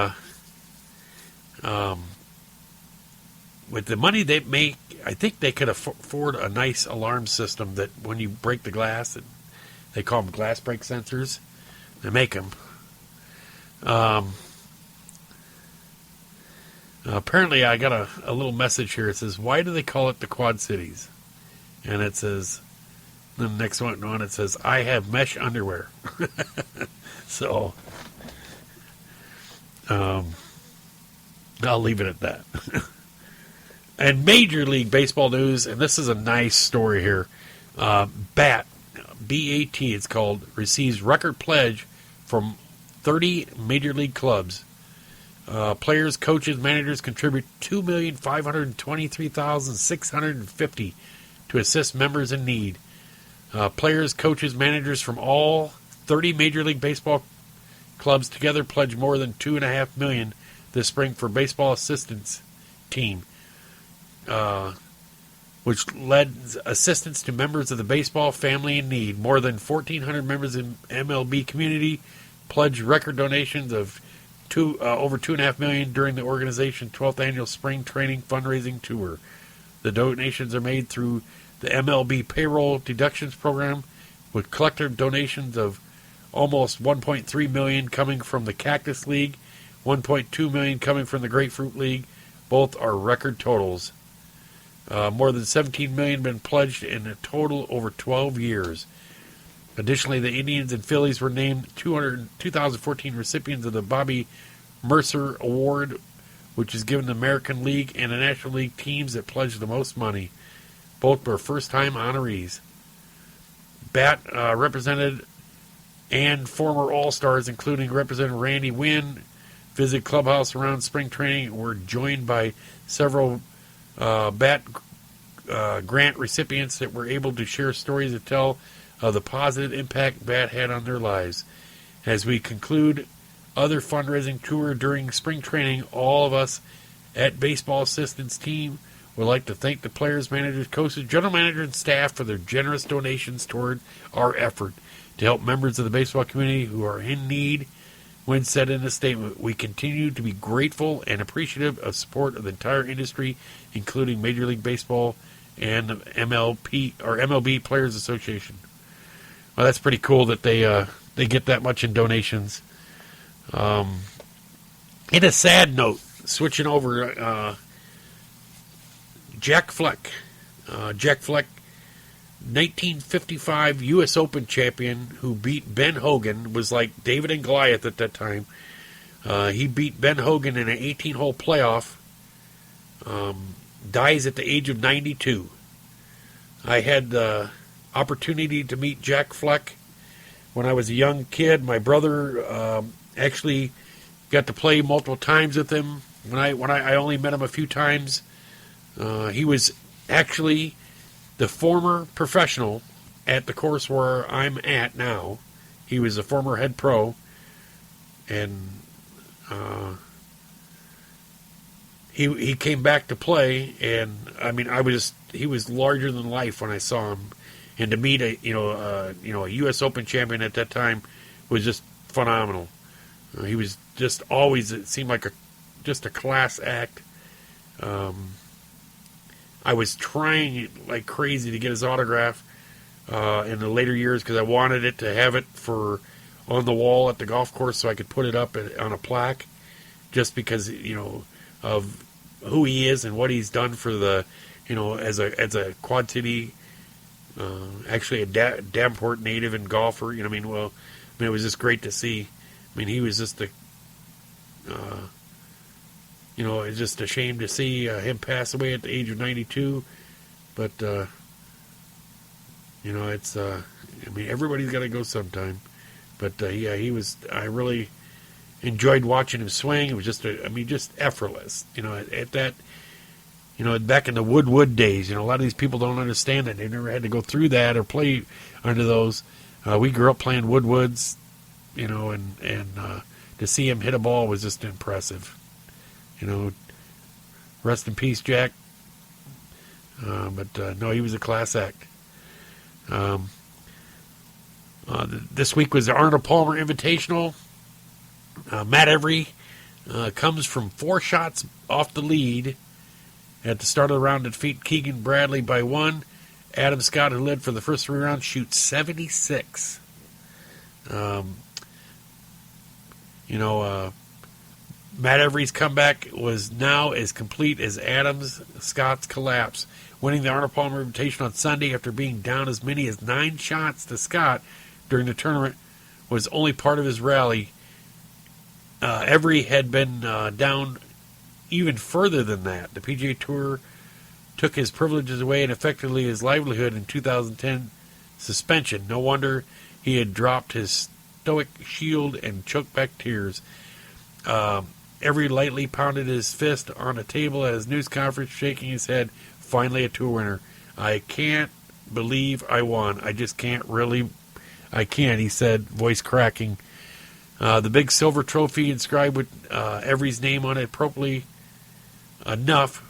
with the money they make, I think they could afford a nice alarm system that when you break the glass, they call them glass break sensors. They make them. Apparently, I got a little message here. It says, why do they call it the Quad Cities? And it says, the next one it says, I have mesh underwear. So, I'll leave it at that. And Major League Baseball news, and this is a nice story here. BAT, B-A-T, it's called, receives record pledge from 30 Major League clubs. Players, coaches, managers contribute $2,523,650 to assist members in need. Players, coaches, managers from all 30 Major League Baseball clubs together pledge more than $2.5 million this spring for baseball assistance team, which led assistance to members of the baseball family in need. More than 1,400 members in MLB community pledged record donations of over $2.5 million during the organization's 12th annual spring training fundraising tour. The donations are made through the MLB payroll deductions program, with collective donations of almost $1.3 million coming from the Cactus League, $1.2 million coming from the Grapefruit League. Both are record totals. More than $17 million been pledged in a total over 12 years. Additionally, the Indians and Phillies were named 2014 recipients of the Bobby Mercer Award, which is given to the American League and the National League teams that pledged the most money. Both were first-time honorees. Bat represented and former All-Stars, including Representative Randy Wynn, visited Clubhouse around spring training and were joined by several Bat grant recipients that were able to share stories that tell of the positive impact Bat had on their lives. As we conclude other fundraising tour during spring training, all of us at Baseball Assistance Team would like to thank the players, managers, coaches, general manager, and staff for their generous donations toward our effort to help members of the baseball community who are in need. When said in a statement, we continue to be grateful and appreciative of support of the entire industry, including Major League Baseball and the MLB Players Association. Well, that's pretty cool that they get that much in donations. In a sad note, switching over, Jack Fleck. Jack Fleck, 1955 U.S. Open champion who beat Ben Hogan, was like David and Goliath at that time. He beat Ben Hogan in an 18-hole playoff. Dies at the age of 92. I had the opportunity to meet Jack Fleck when I was a young kid. My brother actually got to play multiple times with him. When I only met him a few times. He was actually the former professional at the course where I'm at now. He was a former head pro, and he came back to play. And I mean, he was larger than life when I saw him. And to meet a U.S. Open champion at that time was just phenomenal. He was just always, it seemed like just a class act. I was trying like crazy to get his autograph in the later years because I wanted it to have it on the wall at the golf course so I could put it up on a plaque, just because of who he is and what he's done for the as a Quad City, actually a Davenport native and golfer. It was just great to see. I mean, he was just it's just a shame to see him pass away at the age of 92. But, it's, everybody's got to go sometime. But, he was, I really enjoyed watching him swing. It was just, just effortless. At that, back in the Wood days, a lot of these people don't understand that. They never had to go through that or play under those. We grew up playing Woods, and to see him hit a ball was just impressive. Rest in peace, Jack. But no, he was a class act. This week was the Arnold Palmer Invitational. Matt Every comes from 4 shots off the lead at the start of the round to defeat Keegan Bradley by 1. Adam Scott, who led for the first 3 rounds, shoots 76. Matt Every's comeback was now as complete as Scott's collapse. Winning the Arnold Palmer Invitational on Sunday after being down as many as 9 shots to Scott during the tournament was only part of his rally. Every had been down even further than that. The PGA Tour took his privileges away and effectively his livelihood in 2010 suspension. No wonder he had dropped his stoic shield and choked back tears. Every lightly pounded his fist on the table at his news conference, shaking his head. Finally a tour winner. I can't believe I won. I just can't really. I can't, he said, voice cracking. The big silver trophy inscribed with Every's name on it, appropriately enough,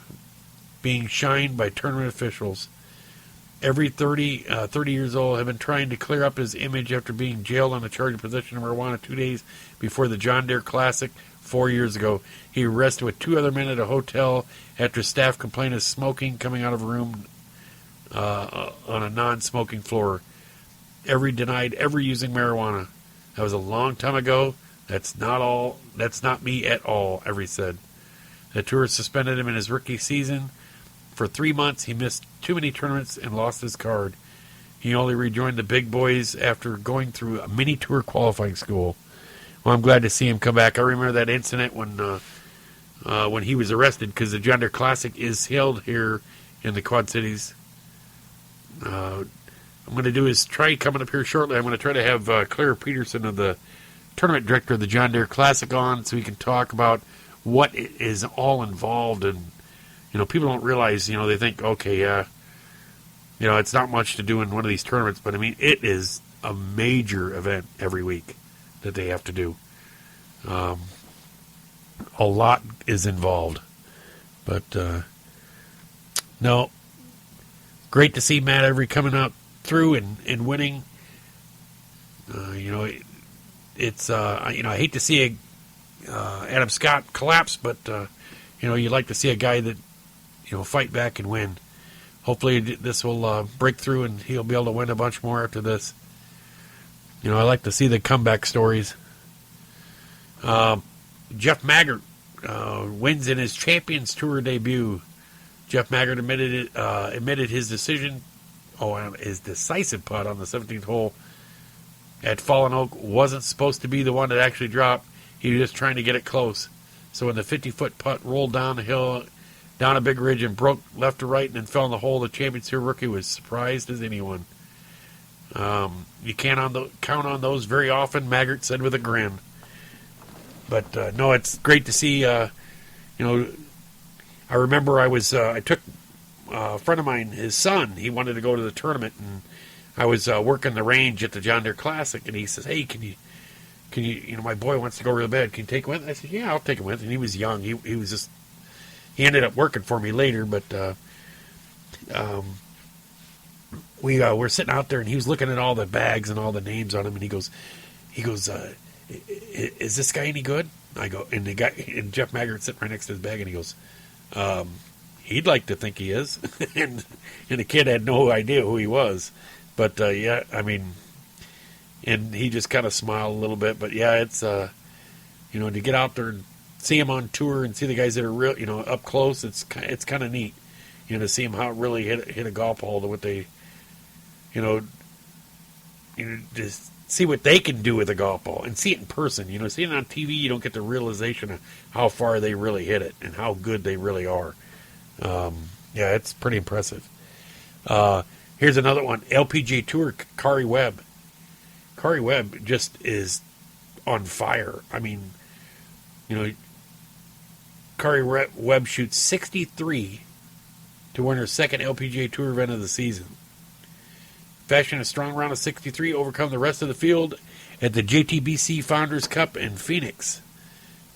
being shined by tournament officials. every 30 years old, have been trying to clear up his image after being jailed on a charge of possession of marijuana 2 days before the John Deere Classic 4 years ago. He was arrested with 2 other men at a hotel after staff complained of smoking coming out of a room on a non-smoking floor. Every denied ever using marijuana. That was a long time ago. That's not me at all, Every said. The tour suspended him in his rookie season. For 3 months, he missed too many tournaments and lost his card. He only rejoined the big boys after going through a mini tour qualifying school. Well, I'm glad to see him come back. I remember that incident when he was arrested, because the John Deere Classic is held here in the Quad Cities. I'm going to do is try coming up here shortly. I'm going to try to have Claire Peterson, of the tournament director of the John Deere Classic, on so we can talk about what is all involved. And people don't realize, they think, okay, it's not much to do in one of these tournaments, but I mean, it is a major event every week that they have to do. A lot is involved, but no, great to see Matt Every coming up through and winning. It's I hate to see Adam Scott collapse, but you like to see a guy that fight back and win. Hopefully this will break through and he'll be able to win a bunch more after this. I like to see the comeback stories. Jeff Maggart wins in his Champions Tour debut. Jeff Maggart admitted his his decisive putt on the 17th hole at Fallen Oak wasn't supposed to be the one that actually dropped. He was just trying to get it close. So when the 50-foot putt rolled down the hill, down a big ridge, and broke left to right and then fell in the hole, the Champions Tour rookie was surprised as anyone. You can't count on those very often, Maggart said with a grin. But no, it's great to see. I remember I took a friend of mine, his son. He wanted to go to the tournament, and I was working the range at the John Deere Classic, and he says, "Hey, can you? My boy wants to go real bad. Can you take him with?" I said, "Yeah, I'll take him with." And he was young. He was just. He ended up working for me later, but we were sitting out there, and he was looking at all the bags and all the names on them, and he goes, "Is this guy any good?" I go, and Jeff Maggart sitting right next to his bag, and he goes, "He'd like to think he is," and the kid had no idea who he was, but yeah, I mean, and he just kind of smiled a little bit, but yeah, it's to get out there and see him on tour and see the guys that are real, up close, it's kind of neat, to see him how it really hit a golf ball, to what they, just see what they can do with a golf ball and see it in person. Seeing it on TV, you don't get the realization of how far they really hit it and how good they really are. Yeah, it's pretty impressive. Here's another one. LPGA Tour, Kari Webb. Kari Webb just is on fire. I mean, Kari Webb shoots 63 to win her second LPGA Tour event of the season. Fashioned a strong round of 63, overcome the rest of the field at the JTBC Founders Cup in Phoenix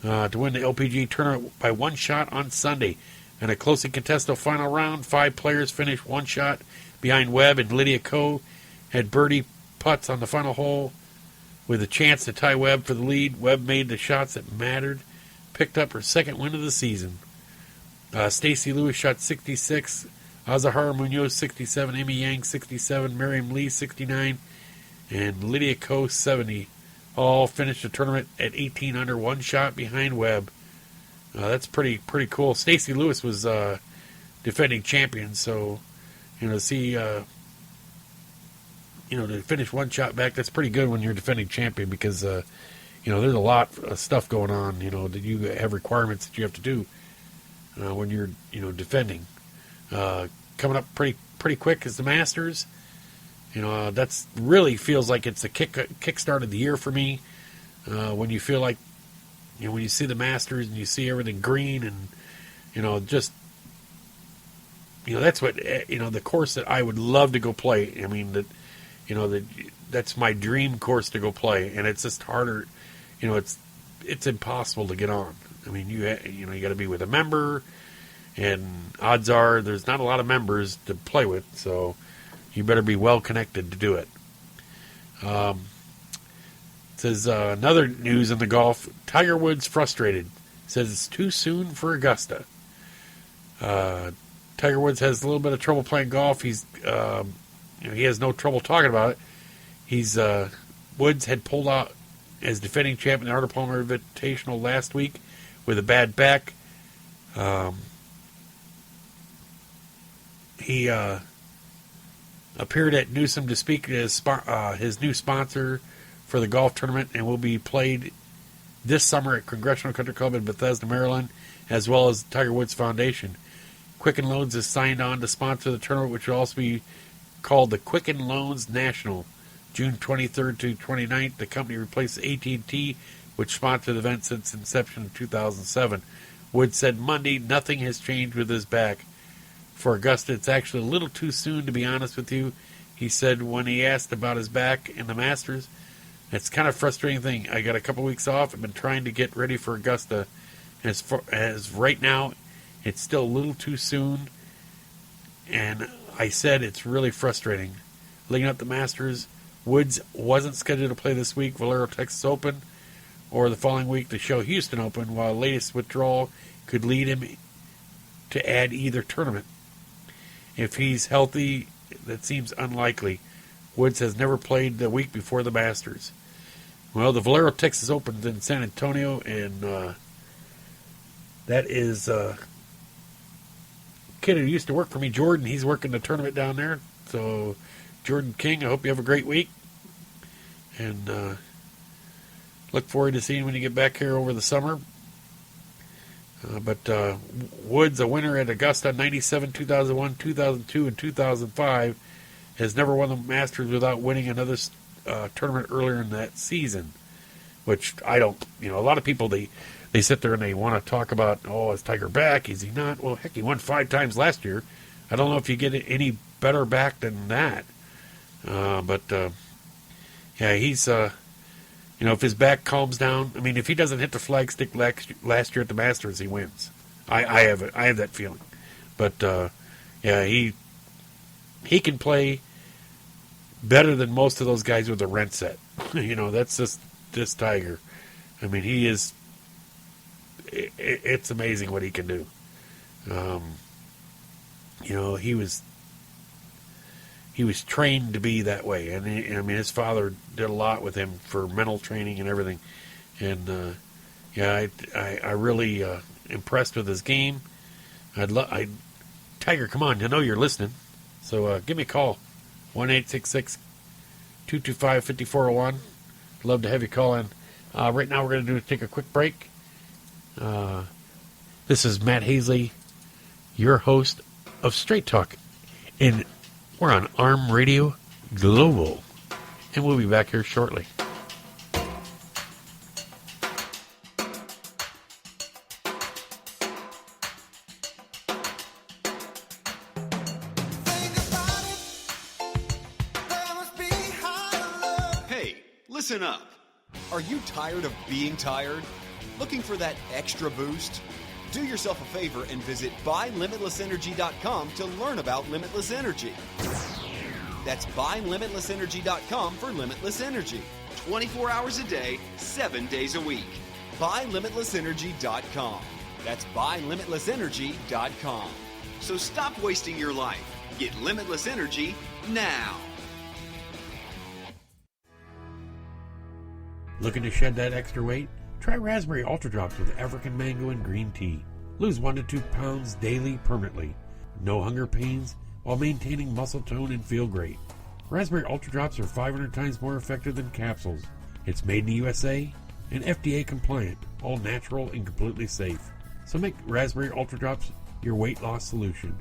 to win the LPGA tournament by one shot on Sunday. In a closely contested final round, 5 players finished one shot behind Webb, and Lydia Ko had birdie putts on the final hole with a chance to tie Webb for the lead. Webb made the shots that mattered, picked up her second win of the season. Stacey Lewis shot 66, Azahara Munoz 67, Amy Yang 67, Miriam Lee 69, and Lydia Ko 70. All finished the tournament at 18 under, one shot behind Webb. That's pretty cool. Stacey Lewis was defending champion, so to see to finish one shot back, that's pretty good when you're defending champion, because there's a lot of stuff going on. That you have requirements that you have to do when you're defending. Coming up pretty quick is the Masters. That's really feels like it's the kickstart of the year for me. When you feel like, when you see the Masters and you see everything green and, that's what, the course that I would love to go play. I mean, that's my dream course to go play. And it's just harder, it's impossible to get on. I mean, you got to be with a member, and odds are there's not a lot of members to play with. So, You better be well connected to do it. It says another news in the golf. Tiger Woods frustrated. Says it's too soon for Augusta. Tiger Woods has a little bit of trouble playing golf. He has no trouble talking about it. Woods had pulled out as defending champion in the Arnold Palmer Invitational last week with a bad back. He appeared at Newsom to speak to his new sponsor for the golf tournament, and will be played this summer at Congressional Country Club in Bethesda, Maryland, as well as the Tiger Woods Foundation. Quicken Loans is signed on to sponsor the tournament, which will also be called the Quicken Loans National. June 23rd to 29th, the company replaced AT&T, which sponsored the event since inception in 2007. Woods said Monday nothing has changed with his back. For Augusta, it's actually a little too soon, to be honest with you. He said when he asked about his back in the Masters, it's kind of a frustrating thing. I got a couple weeks off. I've been trying to get ready for Augusta. As right now, it's still a little too soon. And I said it's really frustrating. Leading up the Masters, Woods wasn't scheduled to play this week, Valero Texas Open, or the following week, the Show Houston Open, while latest withdrawal could lead him to add either tournament. If he's healthy, that seems unlikely. Woods has never played the week before the Masters. Well, the Valero Texas Open's in San Antonio, and that is a kid who used to work for me, Jordan. He's working the tournament down there. So, Jordan King, I hope you have a great week. And look forward to seeing you when you get back here over the summer. But Woods, a winner at Augusta 97, 2001, 2002, and 2005, has never won the Masters without winning another tournament earlier in that season. Which I don't, a lot of people, they sit there and they want to talk about, is Tiger back? Is he not? Well, heck, he won 5 times last year. I don't know if you get any better back than that. Yeah, he's, if his back calms down, if he doesn't hit the flagstick last year at the Masters, he wins. I have that feeling. But, yeah, he can play better than most of those guys with a rent set. That's just this Tiger. He is, it's amazing what he can do. He was trained to be that way, and his father did a lot with him for mental training and everything. And I really impressed with his game. Tiger, come on, I know you're listening, so give me a call, 1-866-225-5401. Love to have you call in. Right now, we're going to take a quick break. This is Matt Hasley, your host of Straight Talk, and we're on ARM Radio Global, and we'll be back here shortly. Hey, listen up. Are you tired of being tired? Looking for that extra boost? Do yourself a favor and visit buylimitlessenergy.com to learn about limitless energy. That's buylimitlessenergy.com for limitless energy. 24 hours a day, 7 days a week. Buylimitlessenergy.com. That's buylimitlessenergy.com. So stop wasting your life. Get limitless energy now. Looking to shed that extra weight? Try Raspberry Ultra Drops with African mango and green tea. Lose 1 to 2 pounds daily permanently. No hunger pains while maintaining muscle tone and feel great. Raspberry Ultra Drops are 500 times more effective than capsules. It's made in the USA and FDA compliant, all natural and completely safe. So make Raspberry Ultra Drops your weight loss solution.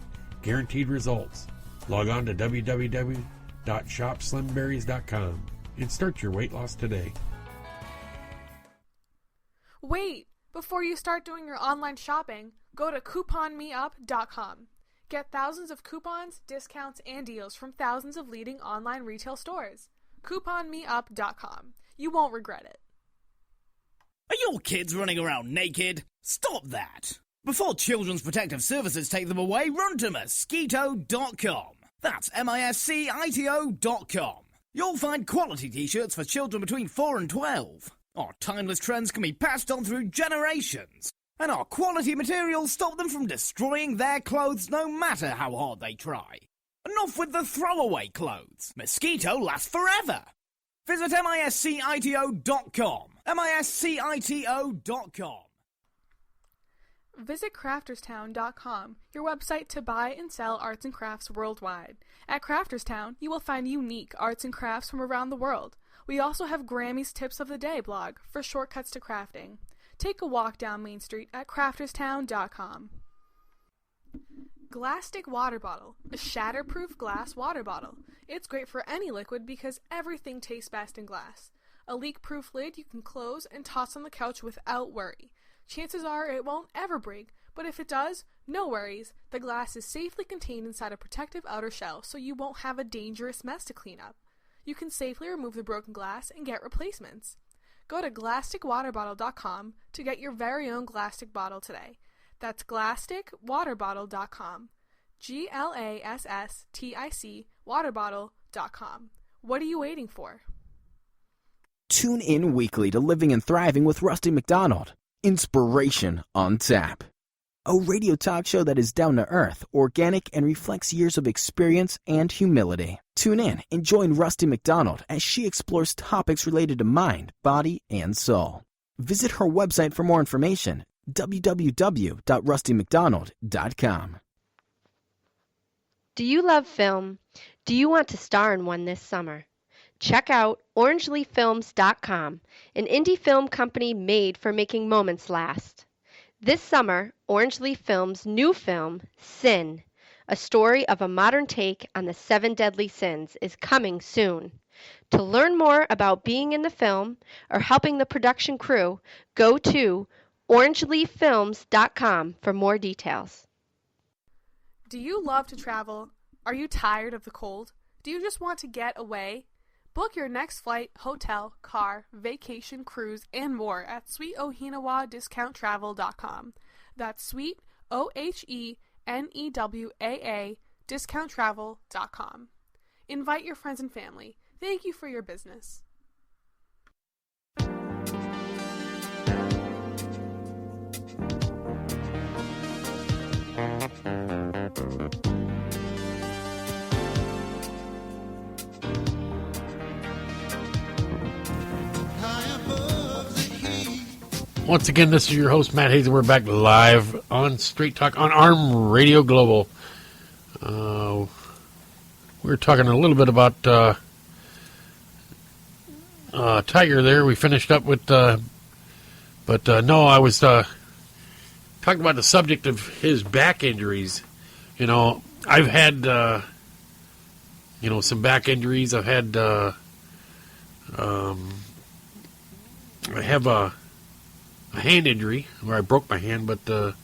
Guaranteed results. Log on to www.shopslimberries.com and start your weight loss today. Wait! Before you start doing your online shopping, go to couponmeup.com. Get thousands of coupons, discounts, and deals from thousands of leading online retail stores. couponmeup.com. You won't regret it. Are your kids running around naked? Stop that! Before Children's Protective Services take them away, run to mosquito.com. That's MISCITO.com. You'll find quality t-shirts for children between 4 and 12. Our timeless trends can be passed on through generations. And our quality materials stop them from destroying their clothes no matter how hard they try. Enough with the throwaway clothes. Mosquito lasts forever. Visit MISCITO.com. MISCITO.com. Visit crafterstown.com, your website to buy and sell arts and crafts worldwide. At Crafterstown, you will find unique arts and crafts from around the world. We also have Grammy's Tips of the Day blog for shortcuts to crafting. Take a walk down Main Street at crafterstown.com. Glastic Water Bottle, a shatterproof glass water bottle. It's great for any liquid because everything tastes best in glass. A leak-proof lid you can close and toss on the couch without worry. Chances are it won't ever break, but if it does, no worries. The glass is safely contained inside a protective outer shell, so you won't have a dangerous mess to clean up. You can safely remove the broken glass and get replacements. Go to GlasticWaterBottle.com to get your very own Glastic bottle today. That's GlasticWaterBottle.com. GLASSTIC waterbottle.com. What are you waiting for? Tune in weekly to Living and Thriving with Rusty McDonald. Inspiration on tap. A radio talk show that is down to earth, organic, and reflects years of experience and humility. Tune in and join Rusty McDonald as she explores topics related to mind, body, and soul. Visit her website for more information, www.rustymcdonald.com. Do you love film? Do you want to star in one this summer? Check out orangeleaffilms.com, an indie film company made for making moments last. This summer, Orange Leaf Films' new film, Sin, a story of a modern take on the 7 deadly sins, is coming soon. To learn more about being in the film or helping the production crew, go to orangeleaffilms.com for more details. Do you love to travel? Are you tired of the cold? Do you just want to get away? Book your next flight, hotel, car, vacation, cruise, and more at sweetohinawaa.discounttravel.com. That's sweet, OHENEWAA, discounttravel.com. Invite your friends and family. Thank you for your business. Once again, this is your host, Matt Hasley. We're back live on Straight Talk on ARM Radio Global. We were talking a little bit about Tiger there. We finished up with, I was talking about the subject of his back injuries. You know, I've had, some back injuries. I've had, I have a hand injury where I broke my hand, but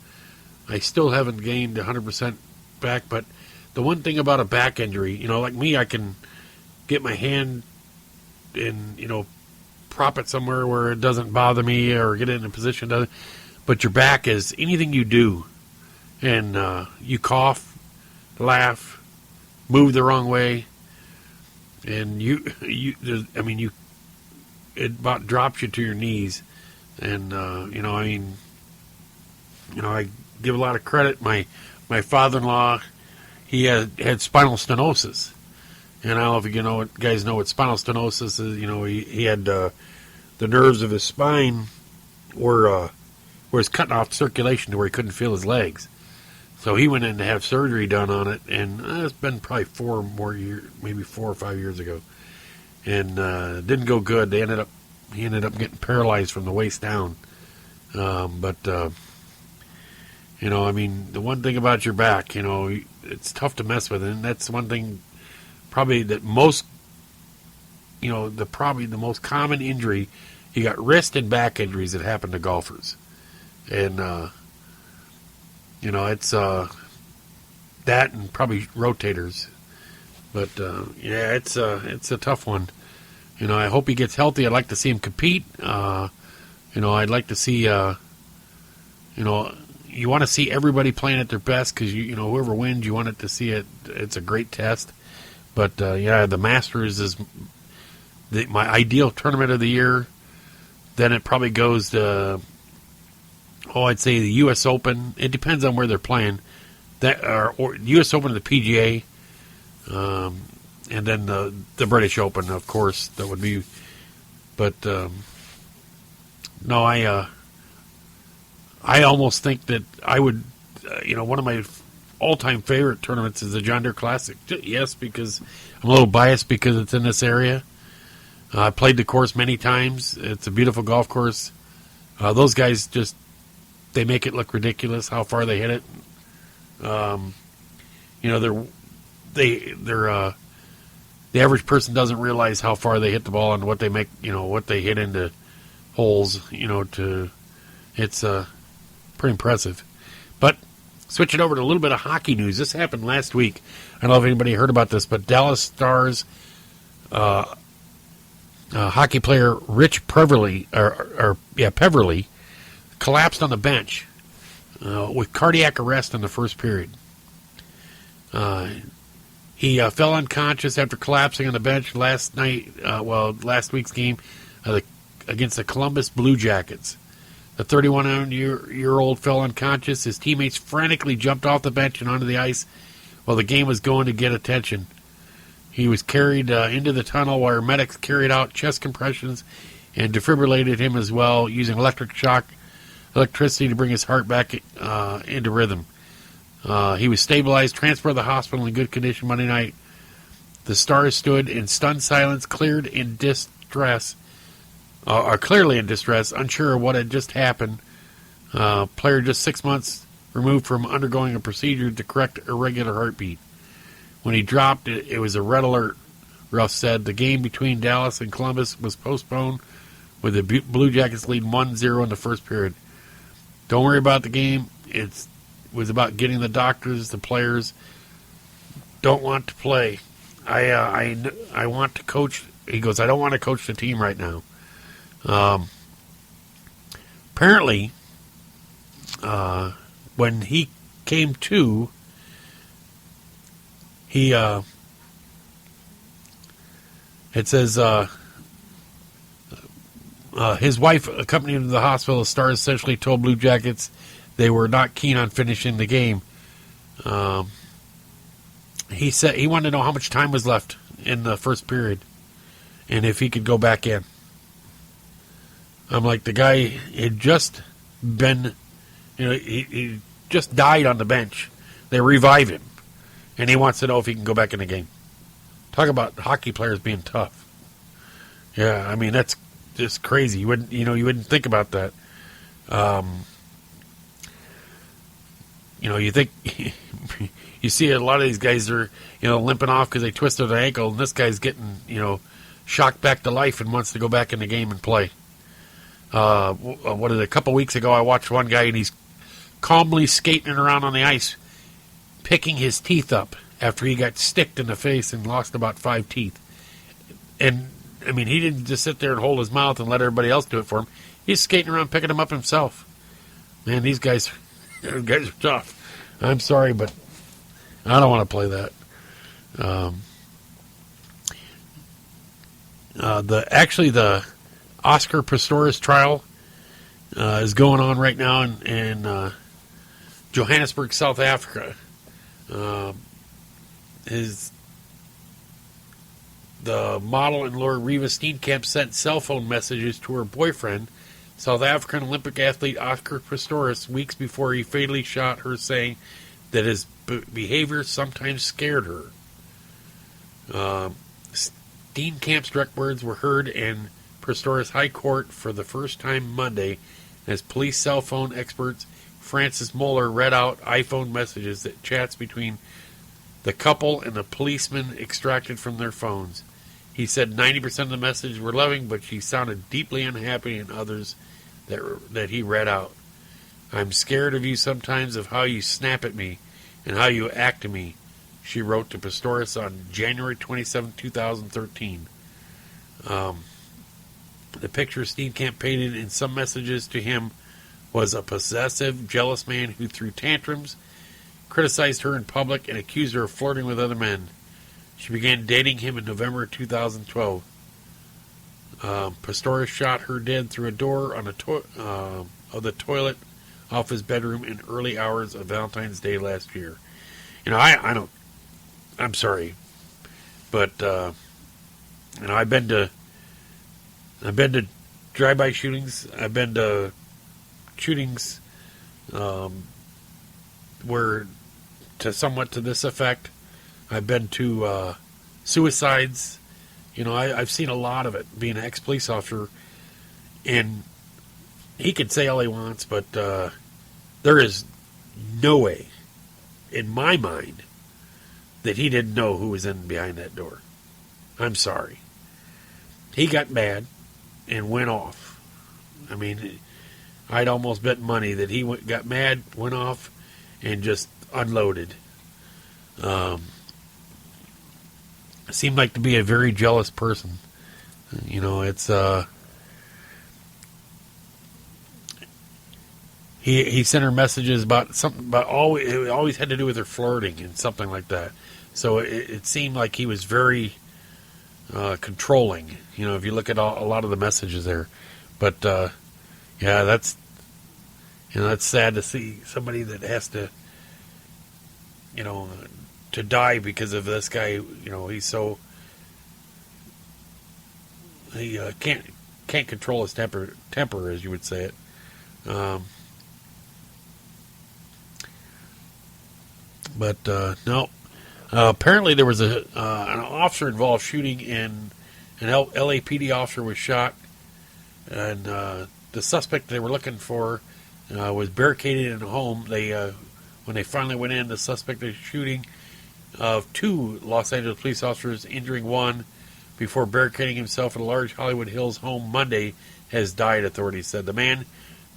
I still haven't gained 100% back. But the one thing about a back injury, like me, I can get my hand and, prop it somewhere where it doesn't bother me or get it in a position. But your back is anything you do, and you cough, laugh, move the wrong way, and it about drops you to your knees. And, I give a lot of credit. My father-in-law, he had spinal stenosis. And I don't know if you guys know what spinal stenosis is. He had the nerves of his spine were cutting off circulation to where he couldn't feel his legs. So he went in to have surgery done on it. And it's been probably 4 or 5 years ago. And didn't go good. He ended up getting paralyzed from the waist down. The one thing about your back, it's tough to mess with. And that's one thing probably that most, the most common injury. You got wrist and back injuries that happen to golfers. And, it's that and probably rotators. But, it's a tough one. I hope he gets healthy. I'd like to see him compete. I'd like to see, you want to see everybody playing at their best because you know whoever wins, you want it to see it. It's a great test. But the Masters is my ideal tournament of the year. Then it probably goes to I'd say the U.S. Open. It depends on where they're playing. That or U.S. Open and the PGA, and then the British Open, of course. That would be. But no, I almost think that I would. One of my all-time favorite tournaments is the John Deere Classic. Yes, because I'm a little biased because it's in this area. I played the course many times. It's a beautiful golf course. Those guys they make it look ridiculous how far they hit it. The average person doesn't realize how far they hit the ball and what they make, what they hit into holes, it's pretty impressive. But switching over to a little bit of hockey news. This happened last week. I don't know if anybody heard about this, but Dallas Stars hockey player Rich Peverly, Peverly, collapsed on the bench with cardiac arrest in the first period. He fell unconscious after collapsing on the bench last week's game against the Columbus Blue Jackets. The 31-year-old fell unconscious. His teammates frantically jumped off the bench and onto the ice while the game was going to get attention. He was carried into the tunnel where medics carried out chest compressions and defibrillated him as well, using electricity to bring his heart back into rhythm. He was stabilized, transferred to the hospital in good condition Monday night. The Stars stood in stunned silence, clearly in distress, unsure of what had just happened. Player just 6 months removed from undergoing a procedure to correct irregular heartbeat. When he dropped, it was a red alert, Ruff said. The game between Dallas and Columbus was postponed with the Blue Jackets leading 1-0 in the first period. Don't worry about the game. It was about getting the doctors, the players don't want to play. I want to coach. He goes, I don't want to coach the team right now. Apparently, when he came to, it says his wife accompanied him to the hospital. The Stars essentially told Blue Jackets they were not keen on finishing the game. He said he wanted to know how much time was left in the first period and if he could go back in. I'm like, the guy had just been, he just died on the bench. They revive him, and he wants to know if he can go back in the game. Talk about hockey players being tough. Yeah, I mean, that's just crazy. You wouldn't think about that. You think you see a lot of these guys are limping off because they twisted their ankle, and this guy's getting shocked back to life and wants to go back in the game and play. A couple weeks ago I watched one guy and he's calmly skating around on the ice, picking his teeth up after he got sticked in the face and lost about 5 teeth. And I mean, he didn't just sit there and hold his mouth and let everybody else do it for him. He's skating around picking them up himself. Man, these guys are tough. I'm sorry, but I don't want to play that. The Oscar Pistorius trial is going on right now in Johannesburg, South Africa. The model and Laura Riva Steenkamp sent cell phone messages to her boyfriend, South African Olympic athlete Oscar Pistorius, weeks before he fatally shot her, saying that his behavior sometimes scared her. Steenkamp's direct words were heard in Pistorius High Court for the first time Monday as police cell phone experts Francis Muller read out iPhone messages that chats between the couple and the policeman extracted from their phones. He said 90% of the messages were loving, but she sounded deeply unhappy in others that he read out. I'm scared of you sometimes, of how you snap at me and how you act to me, she wrote to Pistorius on January 27, 2013. The picture Steenkamp painted in some messages to him was a possessive, jealous man who threw tantrums, criticized her in public, and accused her of flirting with other men. She began dating him in November 2012. Pistorius shot her dead through a door on of the toilet off his bedroom in early hours of Valentine's Day last year. I don't. I'm sorry, but I've been to drive-by shootings. I've been to shootings where somewhat to this effect. I've been to suicides. I've seen a lot of it, being an ex-police officer, and he can say all he wants, but there is no way, in my mind, that he didn't know who was in behind that door. I'm sorry. He got mad and went off. I mean, I'd almost bet money that he got mad, went off, and just unloaded. Seemed like to be a very jealous person. It's he sent her messages about something, but it always had to do with her flirting and something like that. So it seemed like he was very controlling. If you look at a lot of the messages there, but yeah, that's sad to see somebody that has to to die because of this guy. He's so he can't control his temper, as you would say it. But no. Apparently, there was an officer-involved shooting, and an LAPD officer was shot, and the suspect they were looking for was barricaded in a home. When they finally went in, the suspect of shooting of 2 Los Angeles police officers, injuring 1 before barricading himself in a large Hollywood Hills home Monday, has died, authorities said. The man,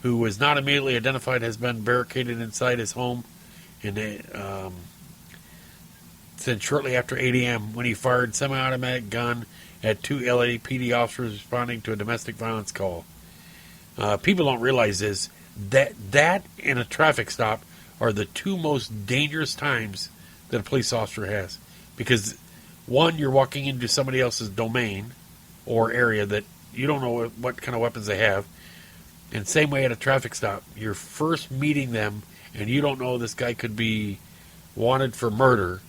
who was not immediately identified, has been barricaded inside his home, and said shortly after 8 a.m. when he fired semi-automatic gun at 2 LAPD officers responding to a domestic violence call. People don't realize is that and a traffic stop are the 2 most dangerous times that a police officer has. Because, one, you're walking into somebody else's domain or area that you don't know what kind of weapons they have. And same way at a traffic stop. You're first meeting them, and you don't know this guy could be wanted for murder.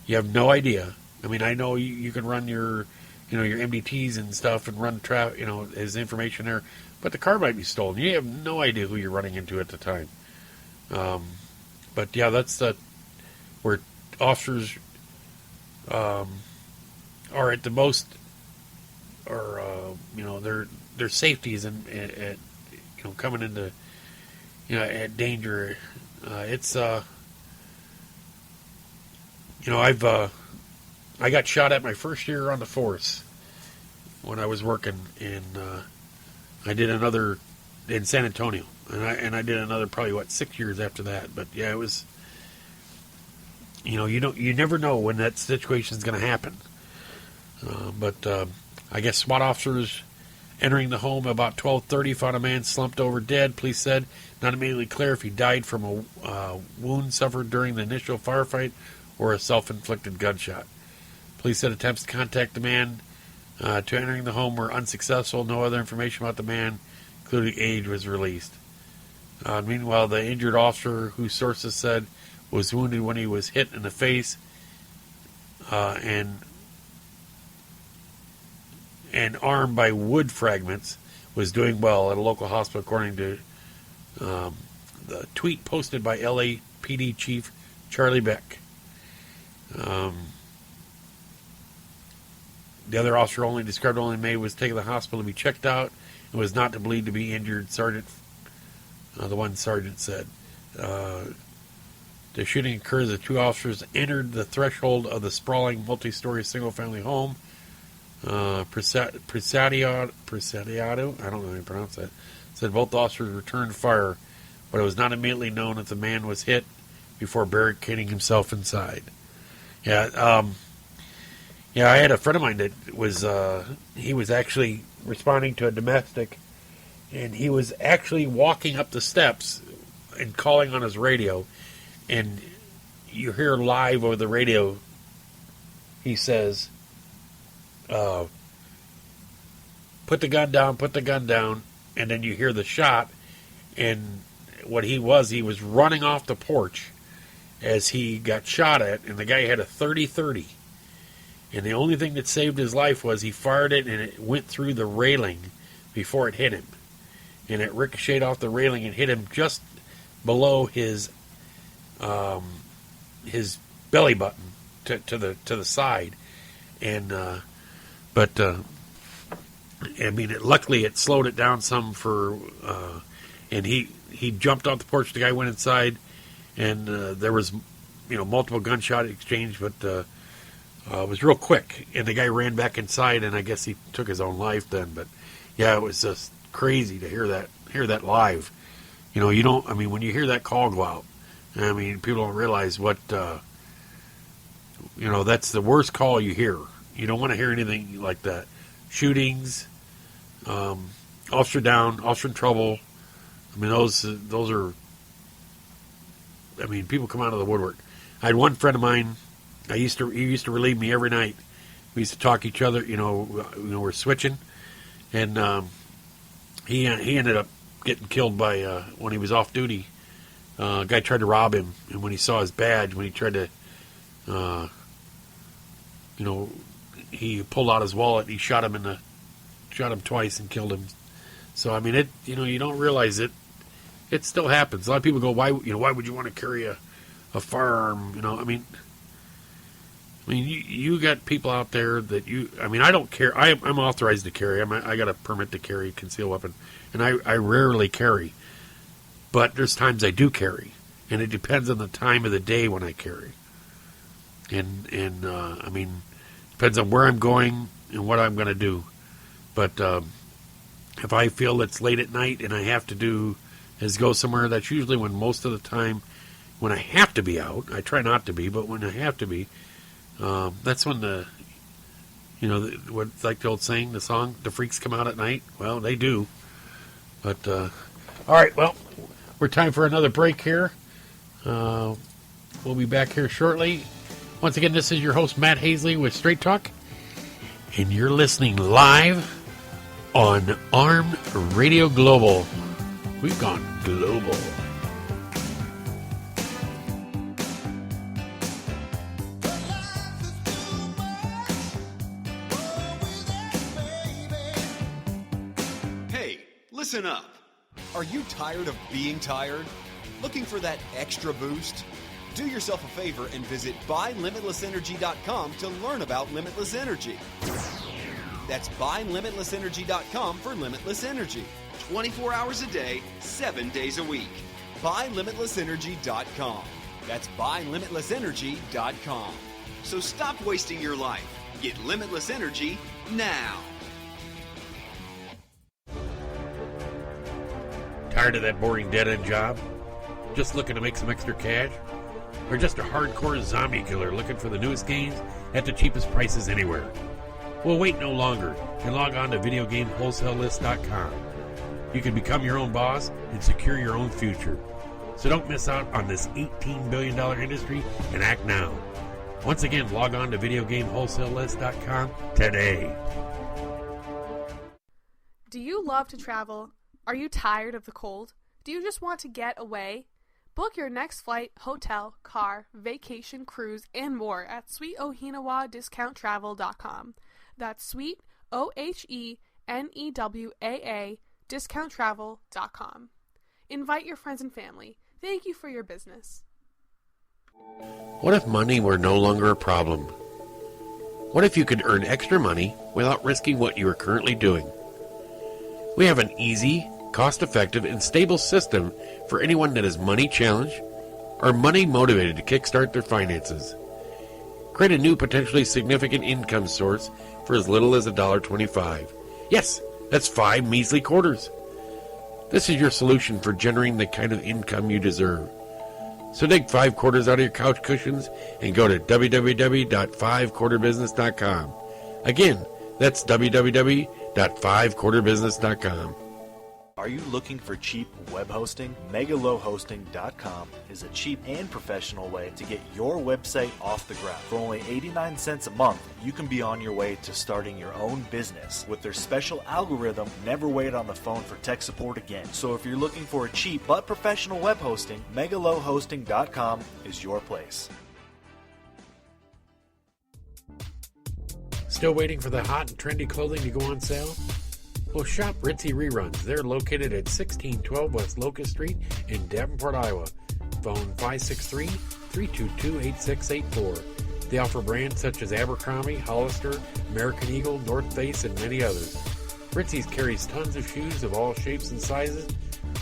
You have no idea. I mean, I know you can run your MDTs and stuff and run his information there, but the car might be stolen. You have no idea who you're running into at the time. But yeah, that's where officers are at the most, or their safety is at coming into at danger. I got shot at my first year on the force when I was working, and I did another in San Antonio, and I did another probably 6 years after that. But yeah, it was you never know when that situation is going to happen. But I guess SWAT officers entering the home about 12:30 found a man slumped over dead. Police said not immediately clear if he died from a wound suffered during the initial firefight or a self-inflicted gunshot. Police said attempts to contact the man to entering the home were unsuccessful. No other information about the man, including age, was released. Meanwhile, the injured officer, whose sources said was wounded when he was hit in the face and armed by wood fragments, was doing well at a local hospital, according to the tweet posted by LAPD Chief Charlie Beck. The other officer described May was taken to the hospital to be checked out and was not believed to be injured. The one sergeant said. The shooting occurred as the 2 officers entered the threshold of the sprawling multi-story single-family home. Presidio, I don't know how to pronounce that, said both officers returned fire, but it was not immediately known if the man was hit before barricading himself inside. Yeah, I had a friend of mine that was he was actually responding to a domestic, and he was actually walking up the steps and calling on his radio, and you hear live over the radio, he says, put the gun down, and then you hear the shot, and what he was running off the porch as he got shot at, and the guy had a .30-30, and the only thing that saved his life was he fired it, and it went through the railing before it hit him, and it ricocheted off the railing and hit him just below his belly button to the side, and I mean, luckily it slowed it down some for, and he jumped off the porch. The guy went inside, and there was, multiple gunshot exchange, but it was real quick. And the guy ran back inside, and I guess he took his own life then. But yeah, it was just crazy to hear that live. You don't. I mean, when you hear that call go out, I mean, people don't realize what. That's the worst call you hear. You don't want to hear anything like that. Shootings, officer down, officer in trouble. I mean, those are. I mean, people come out of the woodwork. I had one friend of mine. He used to relieve me every night. We used to talk to each other. We're switching, and he ended up getting killed by when he was off duty. A guy tried to rob him, and when he saw his badge, when he tried to, he pulled out his wallet. He shot him twice and killed him. So I mean, you don't realize it. It still happens. A lot of people go, why would you want to carry a firearm? I mean, you got people out there that I don't care. I'm authorized to carry. I got a permit to carry a concealed weapon, and I rarely carry. But there's times I do carry, and it depends on the time of the day when I carry. And I mean, depends on where I'm going and what I'm going to do. But if I feel it's late at night and I have to go somewhere, that's usually when most of the time when I have to be out. I try not to be, but when I have to be, that's when what's like the old saying, the song, the freaks come out at night. Well, they do. But all right, well, we're time for another break here. We'll be back here shortly. Once again, this is your host, Matt Hasley with Straight Talk, and you're listening live on ARM Radio Global. We've gone global. Hey, listen up. Are you tired of being tired? Looking for that extra boost? Do yourself a favor and visit buylimitlessenergy.com to learn about limitless energy. That's buylimitlessenergy.com for limitless energy. 24 hours a day, 7 days a week. buylimitlessenergy.com. That's buylimitlessenergy.com. So stop wasting your life. Get limitless energy now. Tired of that boring dead-end job? Just looking to make some extra cash? Or just a hardcore zombie killer looking for the newest games at the cheapest prices anywhere? Well, wait no longer and log on to videogamewholesalelist.com. You can become your own boss and secure your own future. So don't miss out on this $18 billion industry and act now. Once again, log on to videogamewholesalelist.com today. Do you love to travel? Are you tired of the cold? Do you just want to get away? Book your next flight, hotel, car, vacation, cruise, and more at sweetohinawaa.discounttravel.com. That's sweet, OHENEWAA, discounttravel.com. Invite your friends and family. Thank you for your business. What if money were no longer a problem? What if you could earn extra money without risking what you are currently doing? We have an easy, cost-effective, and stable system for anyone that is money challenged or money motivated to kickstart their finances. Create a new potentially significant income source for as little as $1.25. Yes, that's 5 measly quarters. This is your solution for generating the kind of income you deserve. So dig 5 quarters out of your couch cushions and go to Are you looking for cheap web hosting? Megalowhosting.com is a cheap and professional way to get your website off the ground. For only 89 cents a month, you can be on your way to starting your own business. With their special algorithm, never wait on the phone for tech support again. So if you're looking for a cheap but professional web hosting, Megalowhosting.com is your place. Still waiting for the hot and trendy clothing to go on sale? Well, shop Ritzy Reruns. They're located at 1612 West Locust Street in Davenport, Iowa. Phone 563-322-8684. They offer brands such as Abercrombie, Hollister, American Eagle, North Face, and many others. Ritzy's carries tons of shoes of all shapes and sizes,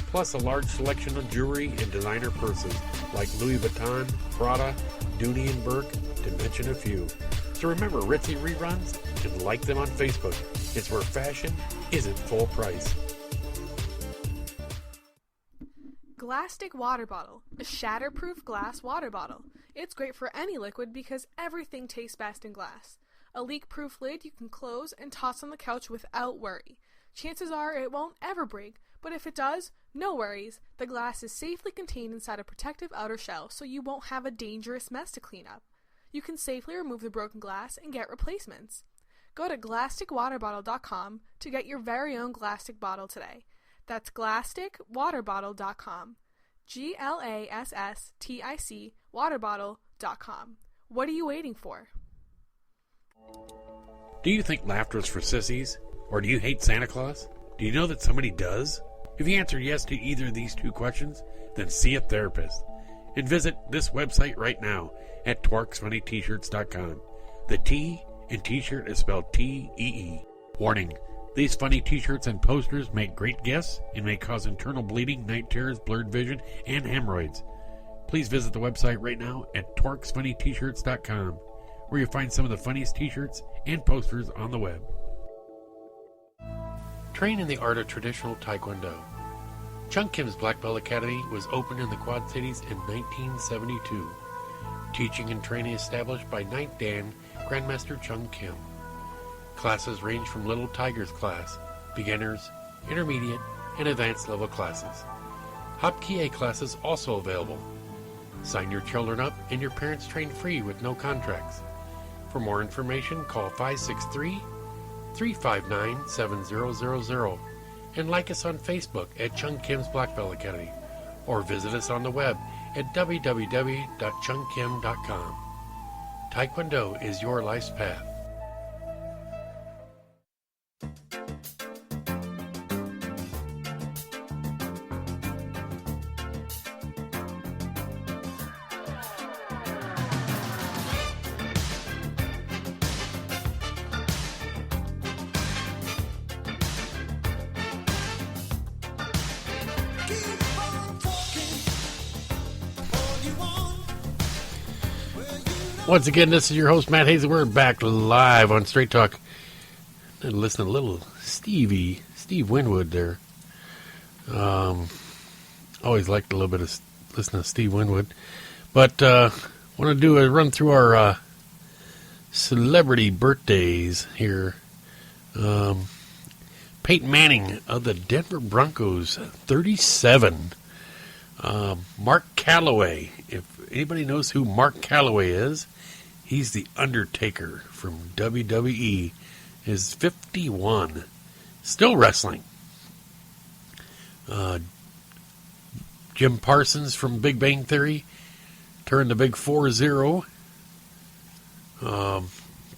plus a large selection of jewelry and designer purses like Louis Vuitton, Prada, Dooney & Burke, to mention a few. So remember Ritzy Reruns and like them on Facebook. It's where fashion isn't full price. Glastic Water Bottle, a shatterproof glass water bottle. It's great for any liquid because everything tastes best in glass. A leak-proof lid you can close and toss on the couch without worry. Chances are it won't ever break, but if it does, no worries. The glass is safely contained inside a protective outer shell, so you won't have a dangerous mess to clean up. You can safely remove the broken glass and get replacements. Go to GlasticWaterBottle.com to get your very own Glastic bottle today. That's GlasticWaterBottle.com. GLASSTIC waterbottle.com. What are you waiting for? Do you think laughter is for sissies? Or do you hate Santa Claus? Do you know that somebody does? If you answered yes to either of these two questions, then see a therapist. And visit this website right now at TwerksFunnyT-shirts.com. The T in T-shirt is spelled T-E-E. Warning: these funny T-shirts and posters make great gifts and may cause internal bleeding, night terrors, blurred vision, and hemorrhoids. Please visit the website right now at TwerksFunnyT-shirts.com, where you'll find some of the funniest T-shirts and posters on the web. Train in the art of traditional Taekwondo. Chung Kim's Black Belt Academy was opened in the Quad Cities in 1972. Teaching and training established by Ninth Dan Grandmaster Chung Kim. Classes range from Little Tigers class, beginners, intermediate, and advanced level classes. Hapkido classes also available. Sign your children up and your parents train free with no contracts. For more information, call 563-359-7000 and like us on Facebook at Chung Kim's Black Belt Academy, or visit us on the web at www.chungkim.com. Taekwondo is your life's path. Once again, this is your host, Matt Hasley. We're back live on Straight Talk. And listen to a little Steve Winwood there. Always liked a little bit of listening to Steve Winwood. But want to do a run through our celebrity birthdays here. Peyton Manning of the Denver Broncos, 37. Mark Calloway, if anybody knows who Mark Calloway is, he's the Undertaker from WWE, is 51. Still wrestling. Jim Parsons from Big Bang Theory turned the big 4-0.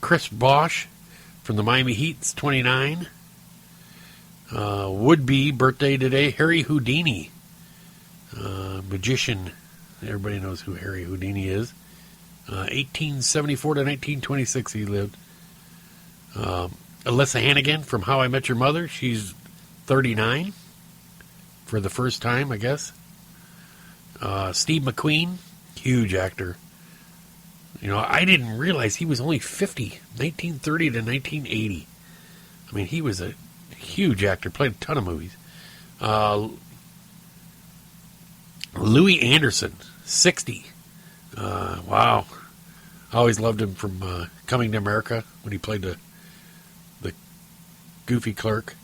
Chris Bosh from the Miami Heat's 29. Would-be birthday today, Harry Houdini. Magician. Everybody knows who Harry Houdini is. 1874 to 1926 he lived. Alyssa Hannigan from How I Met Your Mother. She's 39 for the first time, I guess. Steve McQueen, huge actor. You know, I didn't realize he was only 50, 1930 to 1980. I mean, he was a huge actor, played a ton of movies. Louis Anderson, 60. Wow. I always loved him from Coming to America when he played the goofy clerk.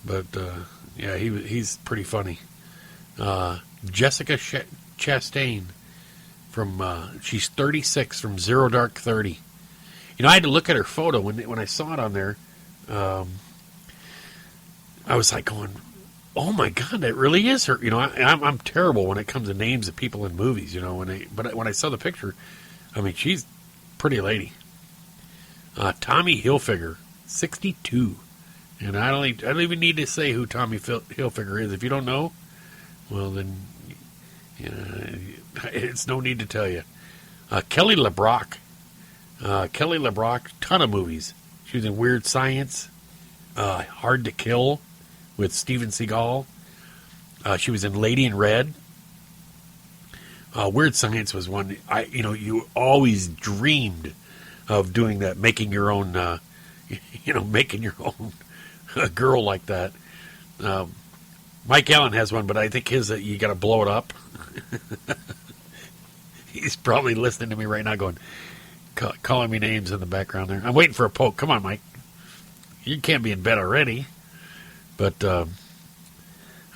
But Yeah, he's pretty funny. Jessica Chastain she's 36 from Zero Dark 30. I had to look at her photo when I saw it on there. I was like going, "Oh my God, that really is her." I'm terrible when it comes to names of people in movies. But when I saw the picture, I mean, she's a pretty lady. Tommy Hilfiger, 62, and I don't even need to say who Tommy Hilfiger is. If you don't know, well then, it's no need to tell you. Kelly LeBrock. Kelly LeBrock, ton of movies. She was in Weird Science, Hard to Kill with Steven Seagal. She was in Lady in Red. Weird Science was one you always dreamed of doing that, making your own, making your own girl like that. Mike Allen has one, but I think his you got to blow it up. He's probably listening to me right now, going, calling me names in the background there. I'm waiting for a poke. Come on, Mike. You can't be in bed already. But I'm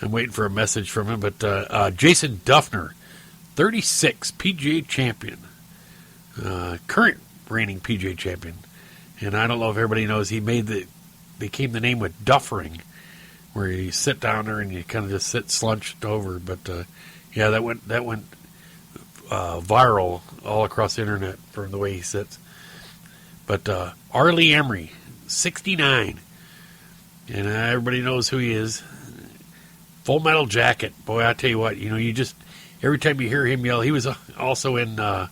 waiting for a message from him. But Jason Duffner, 36, PGA champion. Current reigning PGA champion. And I don't know if everybody knows, they came the name with duffering, where you sit down there and you kind of just sit slunched over. But yeah, that went viral all across the internet for the way he sits. But Arlie Emery, 69, and everybody knows who he is. Full Metal Jacket. Boy, I tell you what, you just every time you hear him yell. He was also in The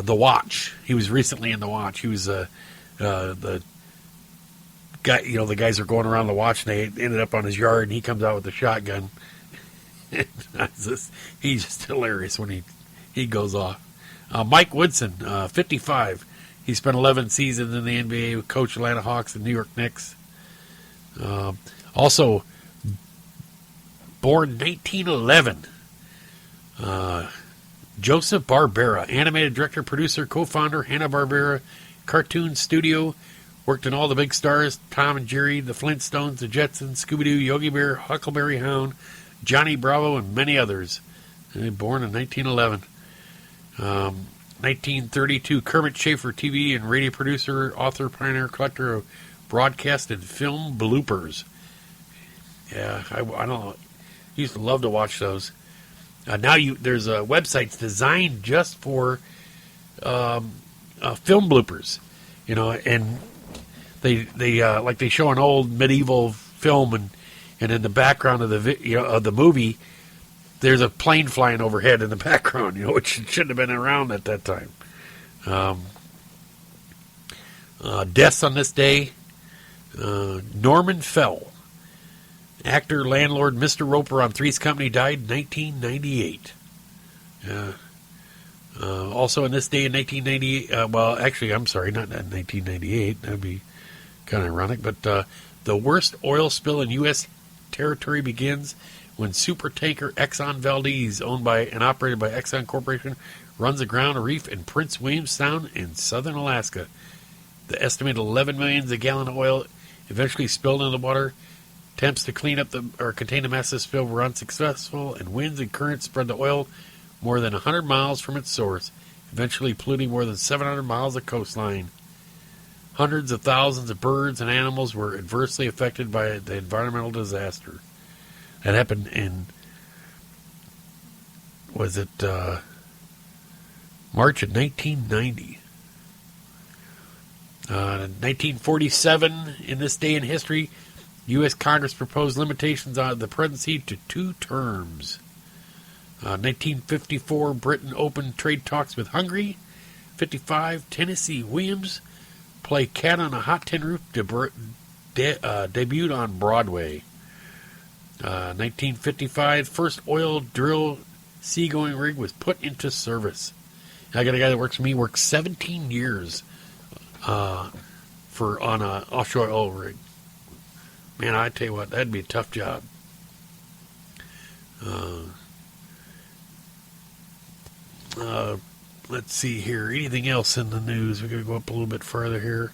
Watch. He was recently in The Watch. He was the guy. The guys are going around The Watch, and they ended up on his yard, and he comes out with a shotgun. He's just hilarious when he goes off. Mike Woodson, 55. He spent 11 seasons in the NBA, coached Atlanta Hawks and New York Knicks. Also, born 1911. Joseph Barbera, animated director, producer, co-founder, Hanna-Barbera Cartoon Studio. Worked in all the big stars, Tom and Jerry, the Flintstones, the Jetsons, Scooby-Doo, Yogi Bear, Huckleberry Hound, Johnny Bravo, and many others. Born in 1911. 1932, Kermit Schaefer, TV and radio producer, author, pioneer, collector of broadcast and film bloopers. Yeah, I don't know. Used to love to watch those. Now there's websites designed just for film bloopers, and they show an old medieval film, and in the background of the movie, there's a plane flying overhead in the background, which shouldn't have been around at that time. Deaths on this day: Norman Fell, actor, landlord, Mr. Roper on Three's Company, died in 1998. Also on this day in 1998, well, actually, I'm sorry, not in 1998. That'd be kind of ironic. But the worst oil spill in U.S. territory begins when supertanker Exxon Valdez, owned by and operated by Exxon Corporation, runs aground a reef in Prince William Sound in southern Alaska. The estimated 11 million a gallon of oil eventually spilled into the water. Attempts to clean up or contain the massive spill were unsuccessful, and winds and currents spread the oil more than 100 miles from its source, eventually polluting more than 700 miles of coastline. Hundreds of thousands of birds and animals were adversely affected by the environmental disaster. That happened in, March of 1990. 1947, in this day in history, U.S. Congress proposed limitations on the presidency to 2 terms. 1954, Britain opened trade talks with Hungary. 55, Tennessee Williams play Cat on a Hot Tin Roof debuted on Broadway. 1955, first oil drill seagoing rig was put into service. I got a guy that works for me, worked 17 years on an offshore oil rig. Man, I tell you what, that'd be a tough job. let's see here. Anything else in the news? We're going to go up a little bit further here.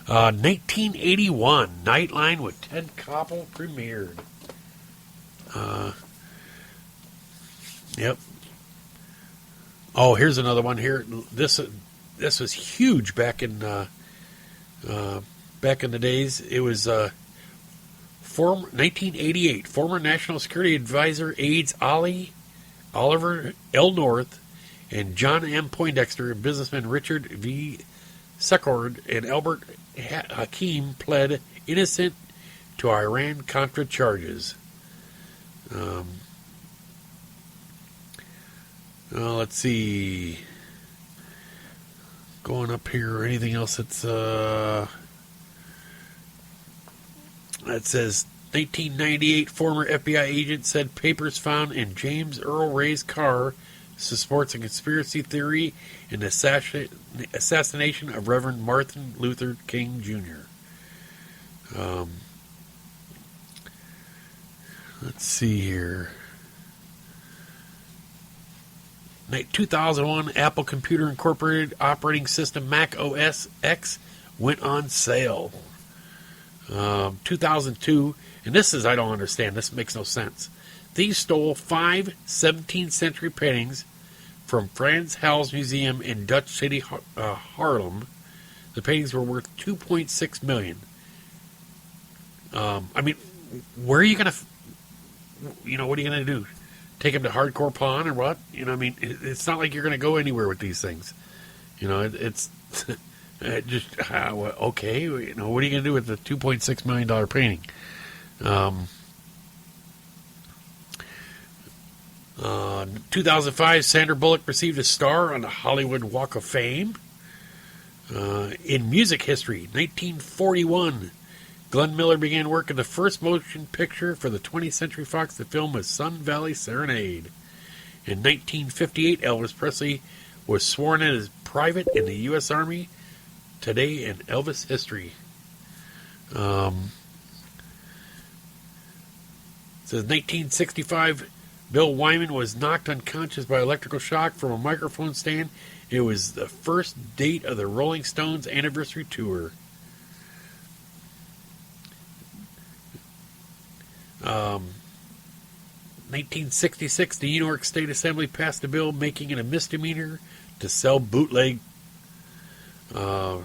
1981, Nightline with Ted Koppel premiered. Yep. Oh, here's another one here. This was huge back in the days. It was 1988. Former National Security Advisor aides Oliver L. North and John M. Poindexter and businessman Richard V. Secord and Albert Hakim pled innocent to Iran-Contra charges. Let's see. Going up here, anything else that's that says 1998 former FBI agent said papers found in James Earl Ray's car supports a conspiracy theory in the assassination of Reverend Martin Luther King Jr. Let's see here. 2001 Apple Computer Incorporated operating system Mac OS X went on sale. 2002, and this is, I don't understand, this makes no sense. Thieves stole 5 17th century paintings from Frans Hals Museum in Dutch City, Haarlem. The paintings were worth $2.6 million. I mean, where are you going to, what are you going to do? Take them to Hardcore Pawn or what? I mean, it's not like you're going to go anywhere with these things. It's just, okay, what are you going to do with the $2.6 million painting? 2005, Sandra Bullock received a star on the Hollywood Walk of Fame. In music history, 1941, Glenn Miller began work on the first motion picture for the 20th Century Fox. The film was Sun Valley Serenade. In 1958, Elvis Presley was sworn in as private in the U.S. Army. Today in Elvis history. It says 1965, Bill Wyman was knocked unconscious by electrical shock from a microphone stand. It was the first date of the Rolling Stones anniversary tour. 1966, the New York State Assembly passed a bill making it a misdemeanor to sell bootleg. I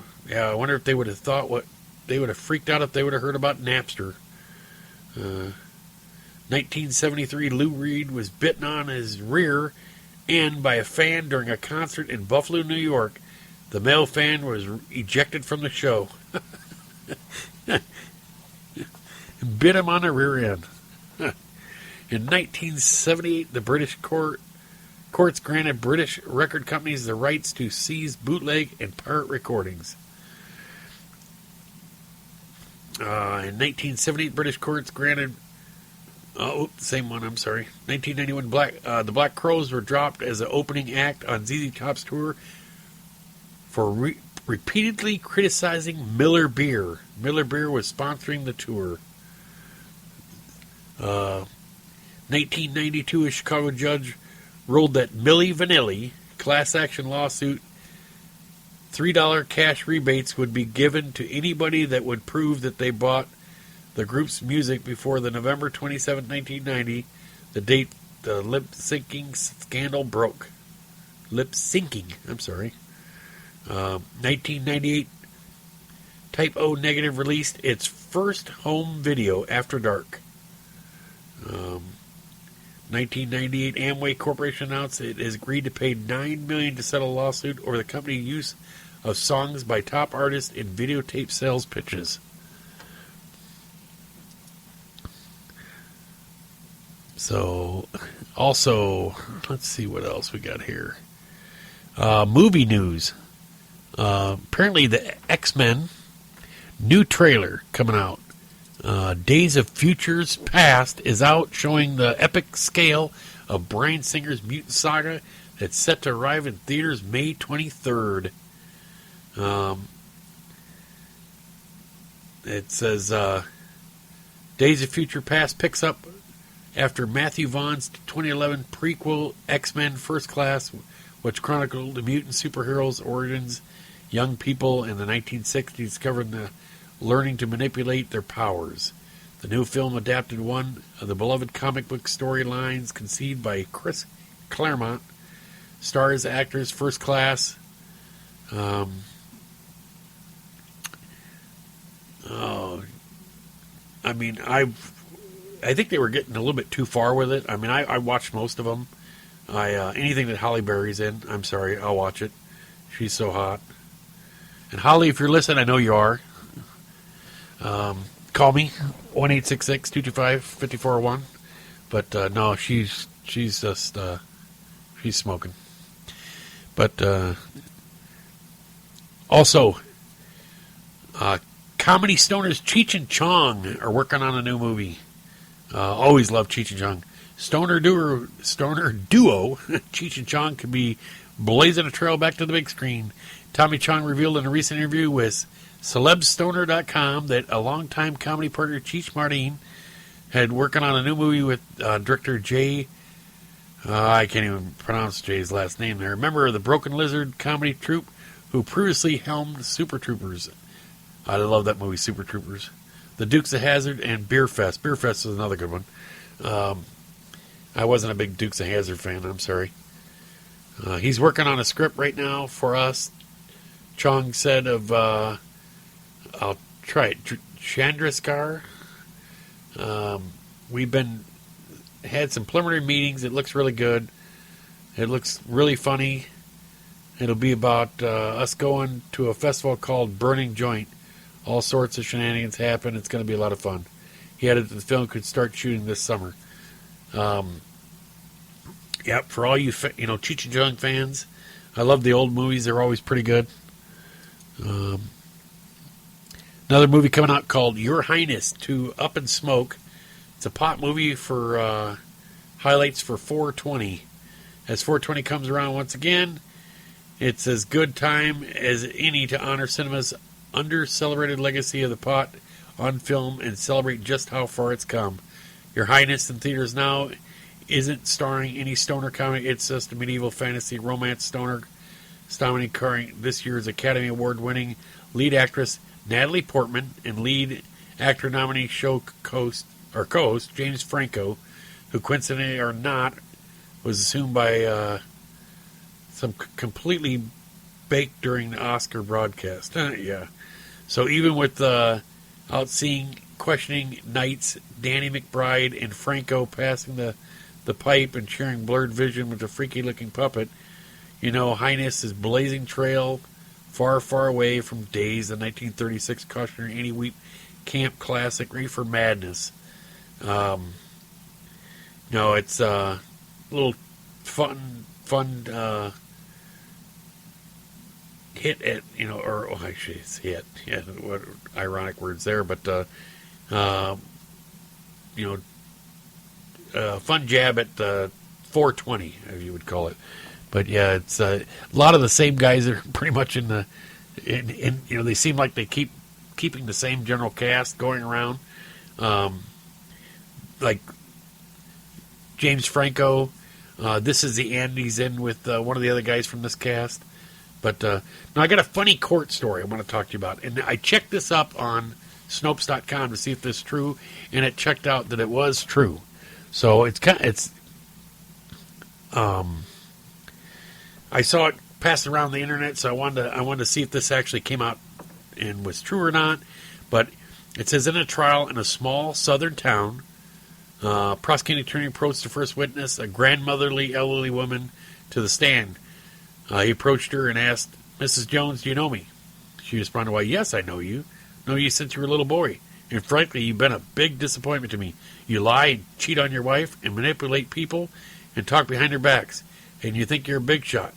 wonder if they would have thought what they would have freaked out if they would have heard about Napster. 1973, Lou Reed was bitten on his rear end by a fan during a concert in Buffalo, New York. The male fan was ejected from the show. Bit him on the rear end. In 1978, the British courts granted British record companies the rights to seize bootleg and pirate recordings. In 1978, British courts granted... same one, I'm sorry. 1991, the Black Crowes were dropped as the opening act on ZZ Top's tour for repeatedly criticizing Miller Beer. Miller Beer was sponsoring the tour. 1992, a Chicago judge ruled that Milli Vanilli class action lawsuit $3 cash rebates would be given to anybody that would prove that they bought the group's music before the November 27, 1990, the date the lip-syncing scandal broke. Lip-syncing, I'm sorry. 1998, Type O Negative released its first home video after dark. 1998, Amway Corporation announced it has agreed to pay $9 million to settle a lawsuit over the company's use of songs by top artists in videotape sales pitches. So, also, let's see what else we got here. Movie news. Apparently, the X-Men new trailer coming out. Days of Futures Past is out, showing the epic scale of Bryan Singer's mutant saga that's set to arrive in theaters May 23rd. It says Days of Future Past picks up after Matthew Vaughn's 2011 prequel X-Men First Class which chronicled the mutant superheroes' origins. Young people in the 1960s discovered the learning to manipulate their powers. The new film adapted one of the beloved comic book storylines conceived by Chris Claremont. Stars actors first class. I think they were getting a little bit too far with it. I mean, I watched most of them. Anything that Holly Berry's in, I'm sorry, I'll watch it. She's so hot. And Holly, if you're listening, I know you are. Call me 1-866-225-5401. But no, she's just she's smoking. But also, comedy stoners Cheech and Chong are working on a new movie. Always loved Cheech and Chong. Stoner duo Cheech and Chong could be blazing a trail back to the big screen. Tommy Chong revealed in a recent interview with celebstoner.com that a longtime comedy partner, Cheech Martin, had working on a new movie with director Jay. I can't even pronounce Jay's last name there. A member of the Broken Lizard comedy troupe who previously helmed Super Troopers. I love that movie, Super Troopers. The Dukes of Hazzard and Beer Fest. Beer Fest is another good one. I wasn't a big Dukes of Hazzard fan, I'm sorry. He's working on a script right now for us. Chong said of, I'll try it, Chandraskar. We've had some preliminary meetings. It looks really good. It looks really funny. It'll be about us going to a festival called Burning Joint. All sorts of shenanigans happen. It's going to be a lot of fun. He added that the film could start shooting this summer. Yep, for all you Cheech and Chong fans, I love the old movies. They're always pretty good. Another movie coming out called Your Highness to Up in Smoke. It's a pop movie for highlights for 420. As 420 comes around once again, it's as good time as any to honor cinema's under-celebrated legacy of the pot on film and celebrate just how far it's come. Your Highness in theaters now isn't starring any stoner comedy. It's just a medieval fantasy romance stoner starring this year's Academy Award-winning lead actress Natalie Portman and lead actor nominee show co-host James Franco, who coincidentally or not was assumed by some completely baked during the Oscar broadcast. Yeah. So even with out-seeing, questioning Knights, Danny McBride and Franco passing the pipe and sharing blurred vision with a freaky-looking puppet, Highness is blazing trail far, far away from days the 1936 cautionary anti-wheat camp classic Reefer Madness. It's a little fun hit at, actually it's hit. Yeah, what ironic words there, but, fun jab at 420, as you would call it. But yeah, it's a lot of the same guys are pretty much in they seem like they keeping the same general cast going around. Like James Franco, This Is the End. He's in with one of the other guys from this cast. But now I got a funny court story I want to talk to you about. And I checked this up on Snopes.com to see if this is true, and it checked out that it was true. So I saw it passed around the internet, so I wanted to see if this actually came out and was true or not. But it says, in a trial in a small southern town, prosecuting attorney approached the first witness, a grandmotherly elderly woman, to the stand. He approached her and asked, "Mrs. Jones, do you know me?" She responded, "Why, yes, I know you. Know you since you were a little boy. And frankly, you've been a big disappointment to me. You lie and cheat on your wife and manipulate people and talk behind their backs. And you think you're a big shot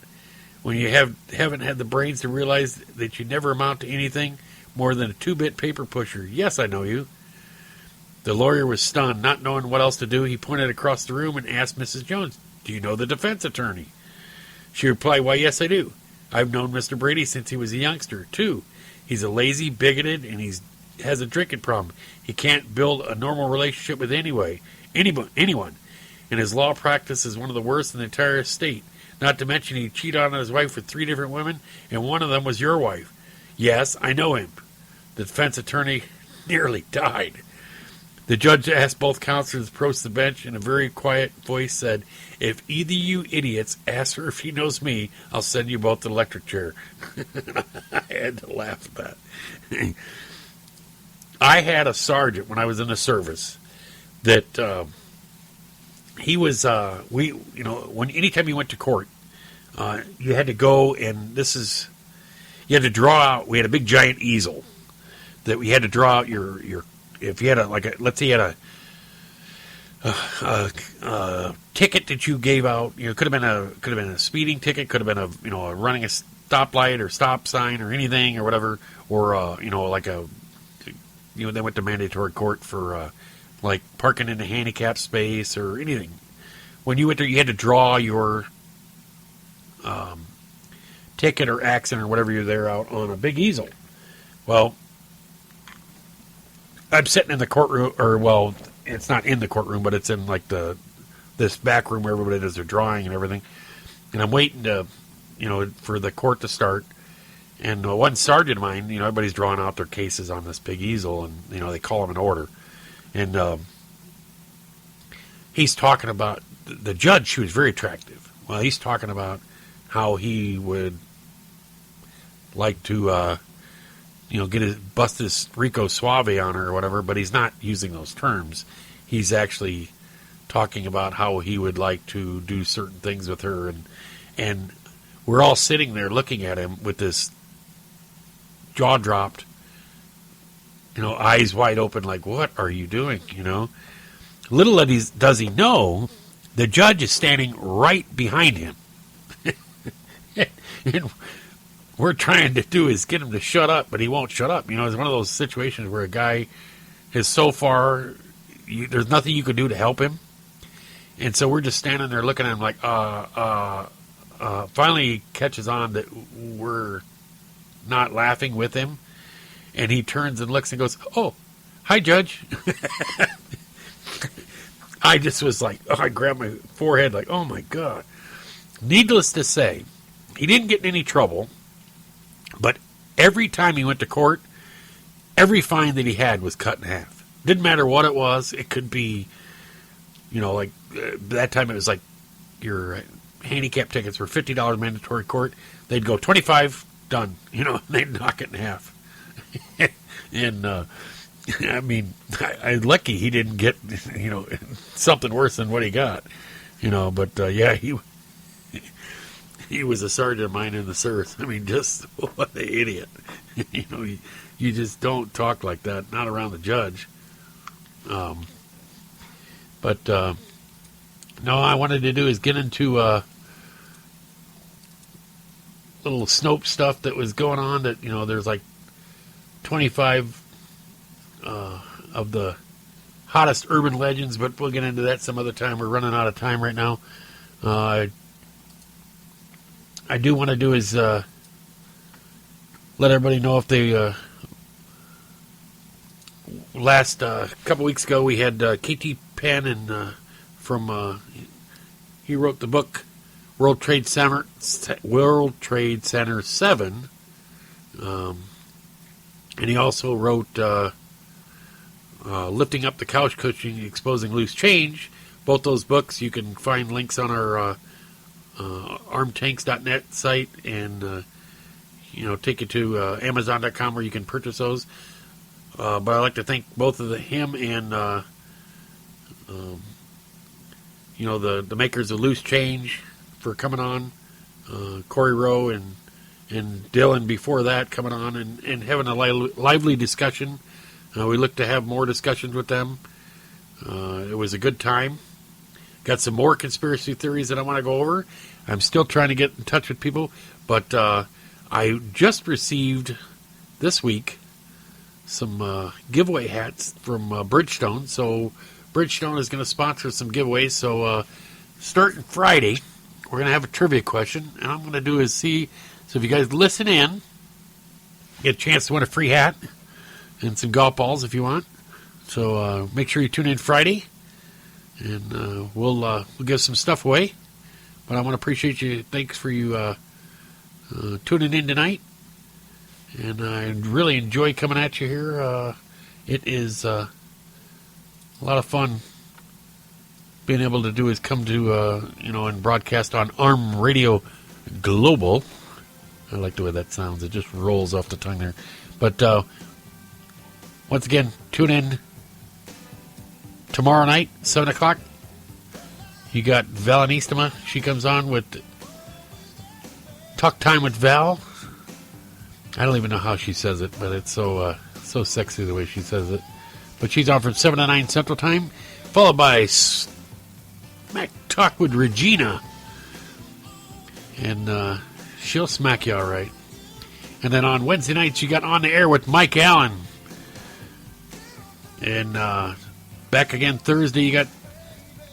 when you haven't had the brains to realize that you never amount to anything more than a 2-bit paper pusher. Yes, I know you." The lawyer was stunned, not knowing what else to do. He pointed across the room and asked Mrs. Jones, "Do you know the defense attorney?" She replied, "Why, yes, I do. I've known Mr. Brady since he was a youngster, too. He's a lazy, bigoted, and has a drinking problem. He can't build a normal relationship with anyone. and his law practice is one of the worst in the entire state. Not to mention he cheated on his wife with 3 different women, and one of them was your wife. Yes, I know him. The defense attorney nearly died. The judge asked both counselors to approach the bench in a very quiet voice, said, "If either you idiots ask her if she knows me, I'll send you both to the electric chair." I had to laugh at that. I had a sergeant when I was in the service that he was, anytime you went to court, you had to go, and you had to draw out, we had a big giant easel that we had to draw out your if you had let's say you had a ticket that you gave out, it could have been a speeding ticket, could have been a running a stoplight or stop sign or anything or whatever, or they went to mandatory court for like parking in a handicap space or anything. When you went there, you had to draw your ticket or accident or whatever you're there out on a big easel. Well, I'm sitting in the courtroom, it's not in the courtroom, but it's in like this back room where everybody does their drawing and everything. And I'm waiting to, for the court to start. And one sergeant of mine, everybody's drawing out their cases on this big easel, and they call them in order. And he's talking about the judge. She was very attractive. Well, he's talking about how he would like to, bust his Rico Suave on her or whatever, but he's not using those terms. He's actually talking about how he would like to do certain things with her, and we're all sitting there looking at him with this jaw dropped, eyes wide open, like, what are you doing? Little does he know, the judge is standing right behind him. And we're trying to do is get him to shut up, but he won't shut up. It's one of those situations where a guy is so far, there's nothing you could do to help him. And so we're just standing there looking at him like, finally he catches on that we're not laughing with him. And he turns and looks and goes, "Oh, hi, Judge." I just was like, I grabbed my forehead like, oh my God. Needless to say, he didn't get in any trouble. But every time he went to court, every fine that he had was cut in half. Didn't matter what it was. It could be, that time it was like your handicap tickets were $50 mandatory court. They'd go $25, done. They'd knock it in half. And, I'm lucky he didn't get, something worse than what he got. But, yeah, he was a sergeant of mine in the service. Just what an idiot. You just don't talk like that, not around the judge. No, I wanted to do is get into little Snopes stuff that was going on that, there's like 25 of the hottest urban legends, but we'll get into that some other time. We're running out of time right now. I do want to do is let everybody know if they last couple weeks ago we had KT Penn and he wrote the book World Trade Center 7, and he also wrote Lifting Up the Couch Cushion, Exposing Loose Change. Both those books you can find links on our armtanks.net site, and take you to Amazon.com where you can purchase those. But I'd like to thank both of him and the makers of Loose Change for coming on. Corey Rowe and Dylan before that coming on and having a lively discussion. We look to have more discussions with them. It was a good time. Got some more conspiracy theories that I want to go over. I'm still trying to get in touch with people, but I just received this week some giveaway hats from Bridgestone. So Bridgestone is going to sponsor some giveaways. So starting Friday, we're going to have a trivia question, and I'm going to do is see. So if you guys listen in, get a chance to win a free hat and some golf balls if you want. So make sure you tune in Friday. And we'll give some stuff away. But I want to appreciate you. Thanks for you tuning in tonight. And I really enjoy coming at you here. It is a lot of fun being able to do is come to, and broadcast on ARM Radio Global. I like the way that sounds. It just rolls off the tongue there. But once again, tune in tomorrow night, 7 o'clock. You got Val Anistema. She comes on with Talk Time with Val. I don't even know how she says it, but it's so sexy the way she says it. But she's on from 7 to 9 Central Time, followed by Smack Talk with Regina. And she'll smack you all right. And then on Wednesday nights, you got On the Air with Mike Allen. And back again Thursday, you got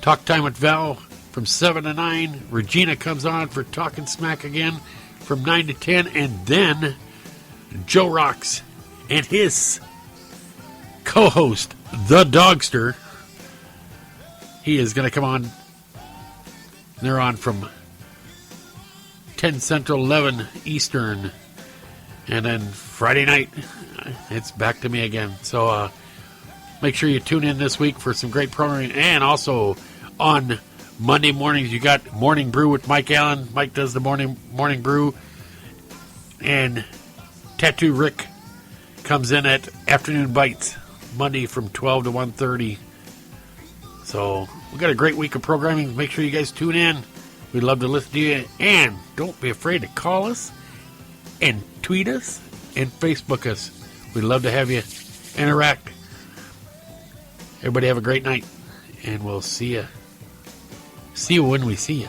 Talk Time with Val from 7 to 9. Regina comes on for Talking Smack again from 9 to 10. And then Joe Rocks and his co-host, The Dogster. He is going to come on. They're on from 10 Central, 11 Eastern. And then Friday night, it's back to me again. So make sure you tune in this week for some great programming. And also on Monday mornings, you got Morning Brew with Mike Allen. Mike does the morning brew. And Tattoo Rick comes in at Afternoon Bites, Monday from 12 to 1:30. So we got a great week of programming. Make sure you guys tune in. We'd love to listen to you. And don't be afraid to call us and tweet us and Facebook us. We'd love to have you interact. Everybody have a great night. And we'll see you. See you when we see you.